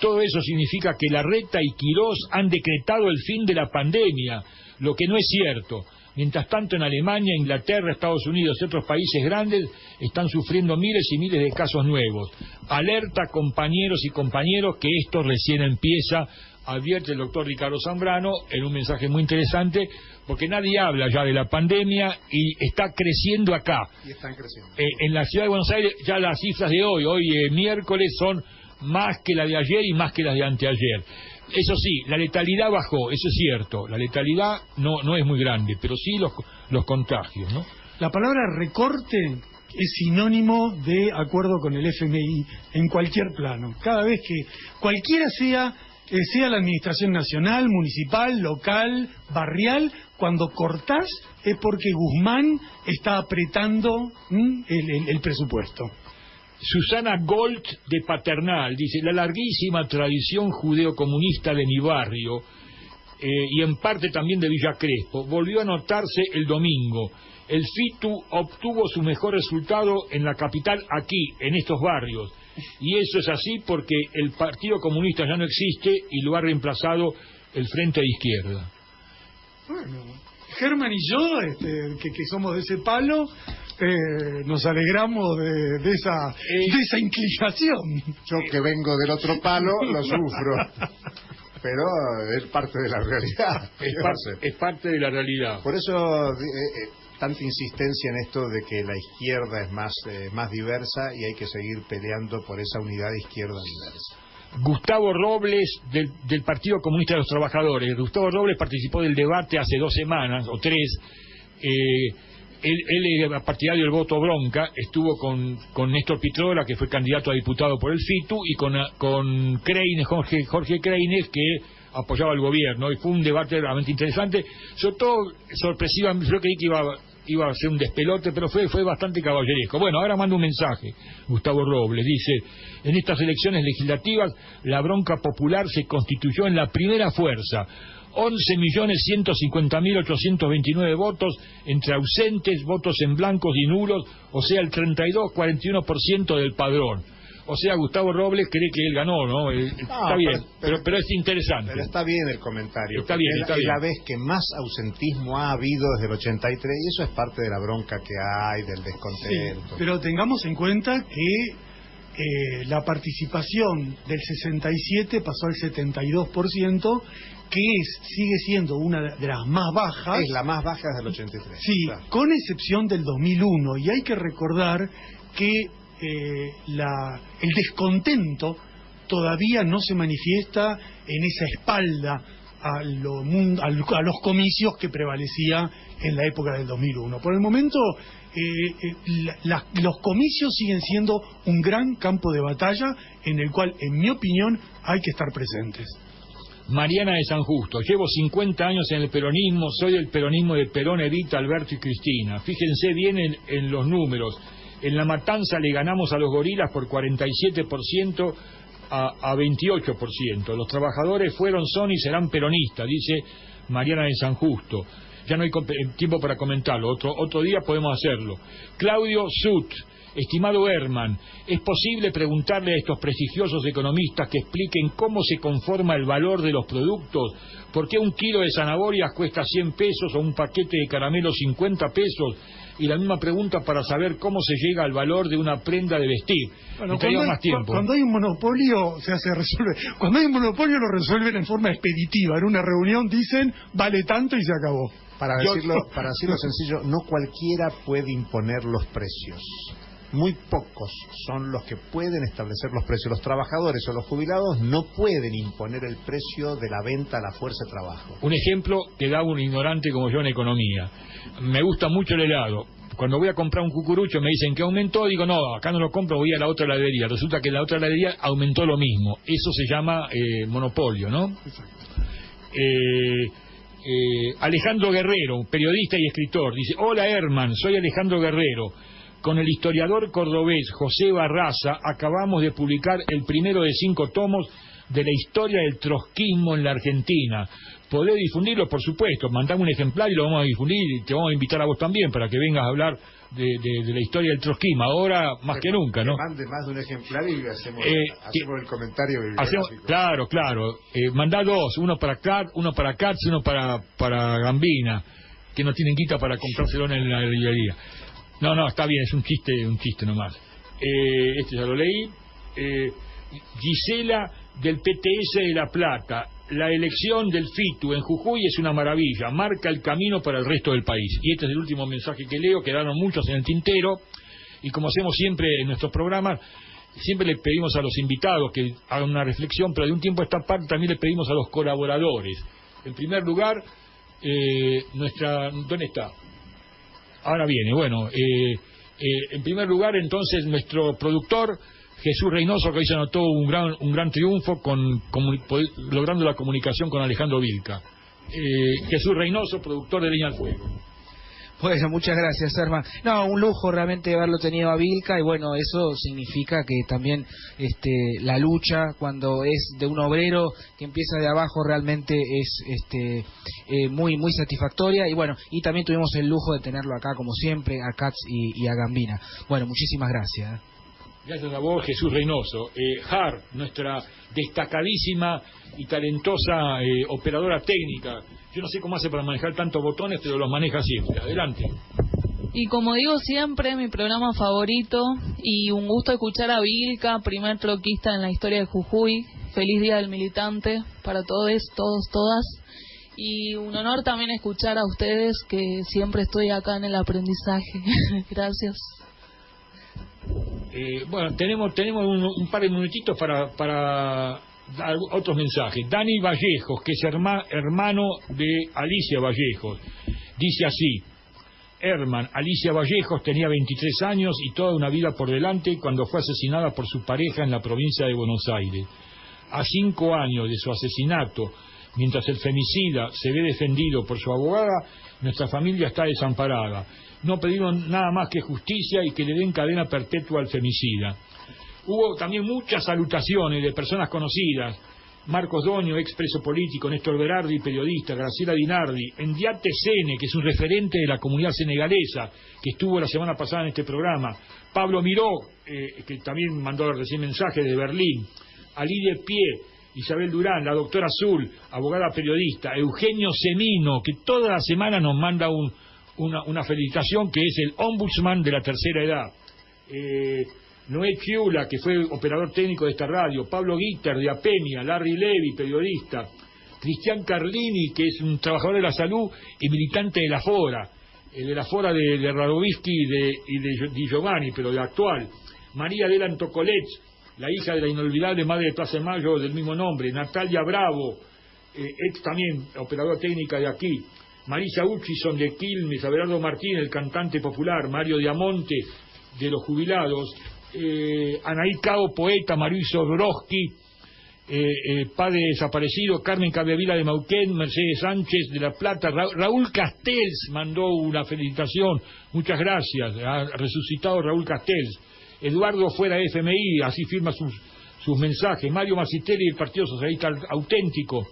Todo eso significa que Larreta y Quirós han decretado el fin de la pandemia, lo que no es cierto. Mientras tanto, en Alemania, Inglaterra, Estados Unidos y otros países grandes están sufriendo miles y miles de casos nuevos. Alerta, compañeros y compañeros, que esto recién empieza, advierte el doctor Ricardo Zambrano en un mensaje muy interesante, porque nadie habla ya de la pandemia y está creciendo acá. Y están creciendo. En la ciudad de Buenos Aires ya las cifras de hoy miércoles, son más que la de ayer y más que las de anteayer. Eso sí, la letalidad bajó, eso es cierto. La letalidad no es muy grande, pero sí los contagios, ¿no? La palabra recorte es sinónimo de acuerdo con el FMI en cualquier plano. Cada vez que cualquiera sea la administración nacional, municipal, local, barrial, cuando cortás es porque Guzmán está apretando el presupuesto. Susana Gold de Paternal dice: la larguísima tradición judeocomunista de mi barrio y en parte también de Villa Crespo volvió a notarse el domingo. El FITU obtuvo su mejor resultado en la capital, aquí, en estos barrios, y eso es así porque el Partido Comunista ya no existe y lo ha reemplazado el Frente de Izquierda. Bueno, Germán y yo, que somos de ese palo, nos alegramos de esa inclinación. Yo que vengo del otro palo lo sufro, pero es parte de la realidad. Es parte de la realidad. Por eso tanta insistencia en esto de que la izquierda es más diversa y hay que seguir peleando por esa unidad de izquierda diversa. Gustavo Robles, del Partido Comunista de los Trabajadores. Gustavo Robles participó del debate hace 2 semanas o 3. Él era partidario del voto bronca, estuvo con Néstor Pitrola, que fue candidato a diputado por el FITU, y con Kreines, Jorge Kreines, que apoyaba al gobierno, y fue un debate realmente interesante, sobre todo sorpresiva. Yo creí que iba a ser un despelote, pero fue bastante caballeresco. Bueno, ahora manda un mensaje Gustavo Robles, dice: en estas elecciones legislativas la bronca popular se constituyó en la primera fuerza, 11.150.829 votos entre ausentes, votos en blancos y nulos, o sea el 42-41% del padrón. O sea, Gustavo Robles cree que él ganó, ¿no? Está bien, pero es interesante. Pero está bien el comentario. Está bien. Es la vez que más ausentismo ha habido desde el 83, y eso es parte de la bronca que hay, del descontento. Sí, pero tengamos en cuenta que la participación del 67 pasó al 72%, que sigue siendo una de las más bajas. Es la más baja desde el 83. Sí, claro. Con excepción del 2001. Y hay que recordar que el descontento todavía no se manifiesta en esa espalda a los comicios que prevalecía en la época del 2001. Por el momento, los comicios siguen siendo un gran campo de batalla en el cual, en mi opinión, hay que estar presentes. Mariana de San Justo: llevo 50 años en el peronismo, soy del peronismo de Perón, Evita, Alberto y Cristina. Fíjense bien en los números. En La Matanza le ganamos a los gorilas por 47% a 28%. Los trabajadores fueron, son y serán peronistas, dice Mariana de San Justo. Ya no hay tiempo para comentarlo, otro día podemos hacerlo. Claudio Sut: estimado Herman, ¿es posible preguntarle a estos prestigiosos economistas que expliquen cómo se conforma el valor de los productos? ¿Por qué un kilo de zanahorias cuesta 100 pesos o un paquete de caramelos 50 pesos? Y la misma pregunta para saber cómo se llega al valor de una prenda de vestir. Bueno, cuando hay un monopolio se resuelve. Cuando hay un monopolio lo resuelven en forma expeditiva. En una reunión dicen vale tanto y se acabó. Para decirlo sencillo, no cualquiera puede imponer los precios. Muy pocos son los que pueden establecer los precios. Los trabajadores o los jubilados no pueden imponer el precio de la venta a la fuerza de trabajo. Un ejemplo que da un ignorante como yo en economía. Me gusta mucho el helado. Cuando voy a comprar un cucurucho me dicen que aumentó, digo no, acá no lo compro, voy a la otra heladería. Resulta que la otra heladería aumentó lo mismo. Eso se llama monopolio, ¿no? Alejandro Guerrero, periodista y escritor, dice: hola Herman, soy Alejandro Guerrero. Con el historiador cordobés José Barraza acabamos de publicar el primero de 5 tomos de la historia del trotskismo en la Argentina. ¿Podés difundirlo? Por supuesto, mandame un ejemplar y lo vamos a difundir, y te vamos a invitar a vos también para que vengas a hablar de la historia del trotskismo, ahora más que nunca, ¿no? Mande más de un ejemplar y hacemos el comentario bibliográfico. Claro. Mandá 2, uno para Katz, uno para Gambina, que no tienen guita para comprárselo en la librería. No, está bien, es un chiste nomás. Este ya lo leí. Gisela, del PTS de La Plata: la elección del FITU en Jujuy es una maravilla, marca el camino para el resto del país. Y este es el último mensaje que leo, quedaron muchos en el tintero, y como hacemos siempre en nuestros programas, siempre le pedimos a los invitados que hagan una reflexión, pero de un tiempo a esta parte también le pedimos a los colaboradores. En primer lugar, ¿dónde está? Ahora viene, bueno, en primer lugar entonces nuestro productor Jesús Reynoso, que hoy se anotó un gran triunfo logrando la comunicación con Alejandro Vilca. Jesús Reynoso, productor de Leña al Fuego. Bueno, muchas gracias, Herman. No, un lujo realmente haberlo tenido a Vilca, y bueno, eso significa que también la lucha, cuando es de un obrero que empieza de abajo, realmente es muy muy satisfactoria. Y bueno, y también tuvimos el lujo de tenerlo acá, como siempre, a Katz y a Gambina. Bueno, muchísimas gracias. Gracias a vos, Jesús Reynoso. Har, nuestra destacadísima y talentosa operadora técnica. Yo no sé cómo hace para manejar tantos botones, pero los maneja siempre. Adelante. Y como digo siempre, mi programa favorito, y un gusto escuchar a Vilca, primer troquista en la historia de Jujuy. Feliz Día del Militante para todos, todas. Y un honor también escuchar a ustedes, que siempre estoy acá en el aprendizaje. Gracias. Bueno, tenemos un par de minutitos para dar otros mensajes. Dani Vallejos, que es hermano de Alicia Vallejos, dice así: Herman, Alicia Vallejos tenía 23 años y toda una vida por delante cuando fue asesinada por su pareja en la provincia de Buenos Aires. A 5 años de su asesinato, mientras el femicida se ve defendido por su abogada, nuestra familia está desamparada. No pedimos nada más que justicia y que le den cadena perpetua al femicida. Hubo también muchas salutaciones de personas conocidas: Marcos Doño, expreso político; Néstor Berardi, periodista; Graciela Dinardi; Endiate Sene, que es un referente de la comunidad senegalesa, que estuvo la semana pasada en este programa; Pablo Miró, que también mandó recién mensaje de Berlín; Ali de Pie, Isabel Durán, la doctora Azul, abogada periodista; Eugenio Semino, que toda la semana nos manda una felicitación, que es el ombudsman de la tercera edad; Noé Chiula, que fue operador técnico de esta radio; Pablo Guiter, de Apemia; Larry Levy, periodista; Cristian Carlini, que es un trabajador de la salud y militante de la Fora, de la Fora de Radovisky y de Di Giovanni, pero de actual; María Adela Tocolets, la hija de la inolvidable madre de Plaza de Mayo del mismo nombre; Natalia Bravo, ex también operadora técnica de aquí; Marisa Hutchison, de Quilmes; Abelardo Martín, el cantante popular; Mario Diamonte, de los jubilados; Anaí Cao, poeta; Mauricio Broski, padre desaparecido; Carmen Cabevila de Mauquén; Mercedes Sánchez de La Plata; Raúl Castells mandó una felicitación, muchas gracias, ha resucitado Raúl Castells; Eduardo Fuera FMI, así firma sus mensajes; Mario Macitelli, del Partido Socialista Auténtico;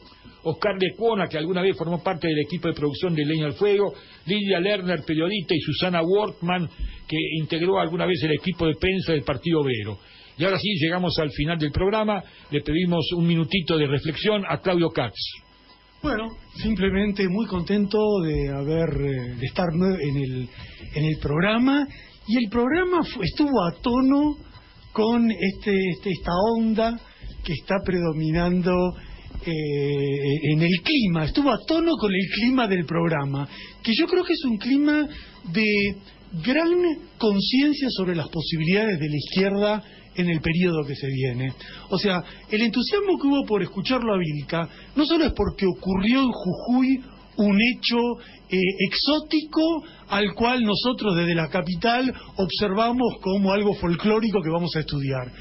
Oscar Lecuona, que alguna vez formó parte del equipo de producción de Leña al Fuego; Lidia Lerner, periodista; y Susana Wortman, que integró alguna vez el equipo de prensa del Partido Obrero. Y ahora sí, llegamos al final del programa. Le pedimos un minutito de reflexión a Claudio Katz. Bueno, simplemente muy contento de estar en el programa, y el programa estuvo a tono con esta onda que está predominando en el clima, estuvo a tono con el clima del programa, que yo creo que es un clima de gran conciencia sobre las posibilidades de la izquierda en el periodo que se viene. O sea, el entusiasmo que hubo por escucharlo a Vilca no solo es porque ocurrió en Jujuy un hecho exótico al cual nosotros desde la capital observamos como algo folclórico que vamos a estudiar.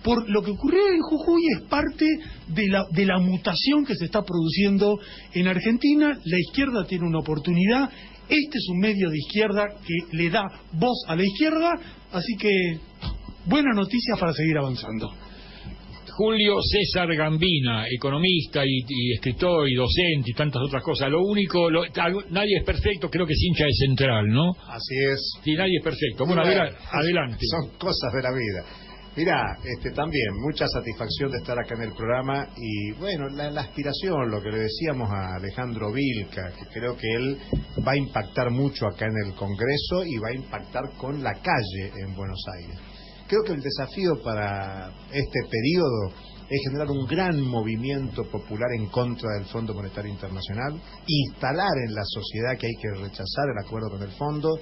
Por lo que ocurrió en Jujuy es parte de la mutación que se está produciendo en Argentina. La izquierda tiene una oportunidad. Este es un medio de izquierda que le da voz a la izquierda, así que buena noticia para seguir avanzando. Julio César Gambina, economista y escritor y docente y tantas otras cosas. Lo único, nadie es perfecto, creo que es hincha de Central, ¿no? Así es. Sí, nadie es perfecto. Bueno, adelante. Son cosas de la vida. Mirá, también mucha satisfacción de estar acá en el programa, y bueno, la aspiración, lo que le decíamos a Alejandro Vilca, que creo que él va a impactar mucho acá en el Congreso y va a impactar con la calle en Buenos Aires. Creo que el desafío para este periodo es generar un gran movimiento popular en contra del Fondo Monetario Internacional, instalar en la sociedad que hay que rechazar el acuerdo con el fondo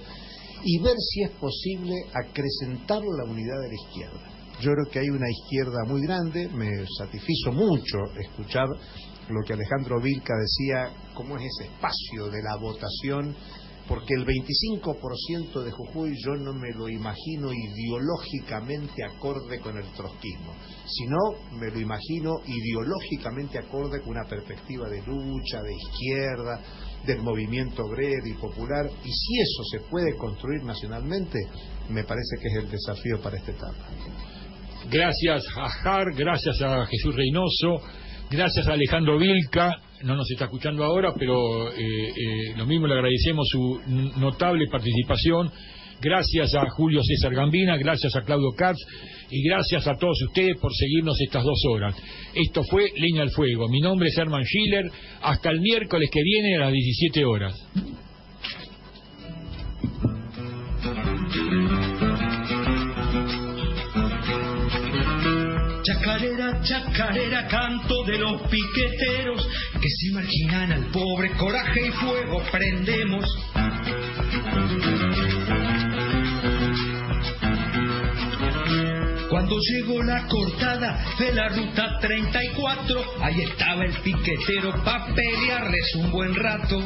y ver si es posible acrecentar la unidad de la izquierda. Yo creo que hay una izquierda muy grande. Me satisfizo mucho escuchar lo que Alejandro Vilca decía, cómo es ese espacio de la votación, porque el 25% de Jujuy yo no me lo imagino ideológicamente acorde con el trotskismo, sino me lo imagino ideológicamente acorde con una perspectiva de lucha, de izquierda, del movimiento obrero y popular, y si eso se puede construir nacionalmente, me parece que es el desafío para esta etapa. Gracias a Jar, gracias a Jesús Reynoso, gracias a Alejandro Vilca, no nos está escuchando ahora, pero lo mismo le agradecemos su notable participación. Gracias a Julio César Gambina, gracias a Claudio Katz y gracias a todos ustedes por seguirnos estas 2 horas. Esto fue Leña al Fuego. Mi nombre es Herman Schiller. Hasta el miércoles que viene a las 17 horas. Chacarera, chacarera, canto de los piqueteros que se marginan al pobre, coraje y fuego prendemos. Cuando llegó la cortada de la ruta 34, ahí estaba el piquetero pa' pelearles un buen rato.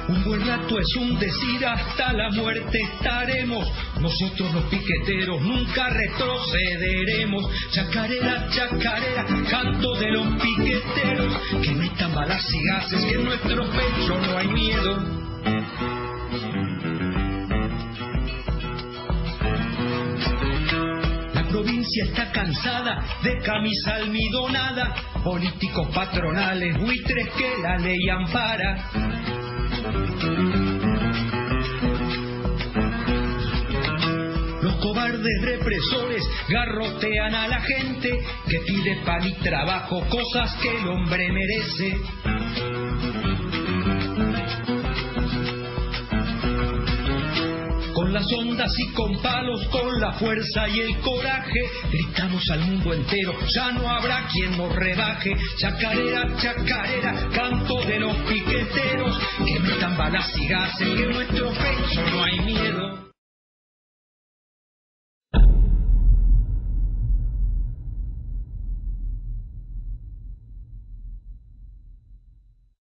Un buen rato es un decir, hasta la muerte estaremos. Nosotros los piqueteros nunca retrocederemos. Chacarera, chacarera, canto de los piqueteros que metan balas y gases, que en nuestro pecho no hay miedo. La provincia está cansada de camisa almidonada, políticos patronales, buitres que la ley ampara. Los cobardes represores garrotean a la gente que pide pan y trabajo, cosas que el hombre merece. Con las ondas y con palos, con la fuerza y el coraje, gritamos al mundo entero, ya no habrá quien nos rebaje. Chacarera, chacarera, canto de los piqueteros que metan balas y gases, que en nuestro pecho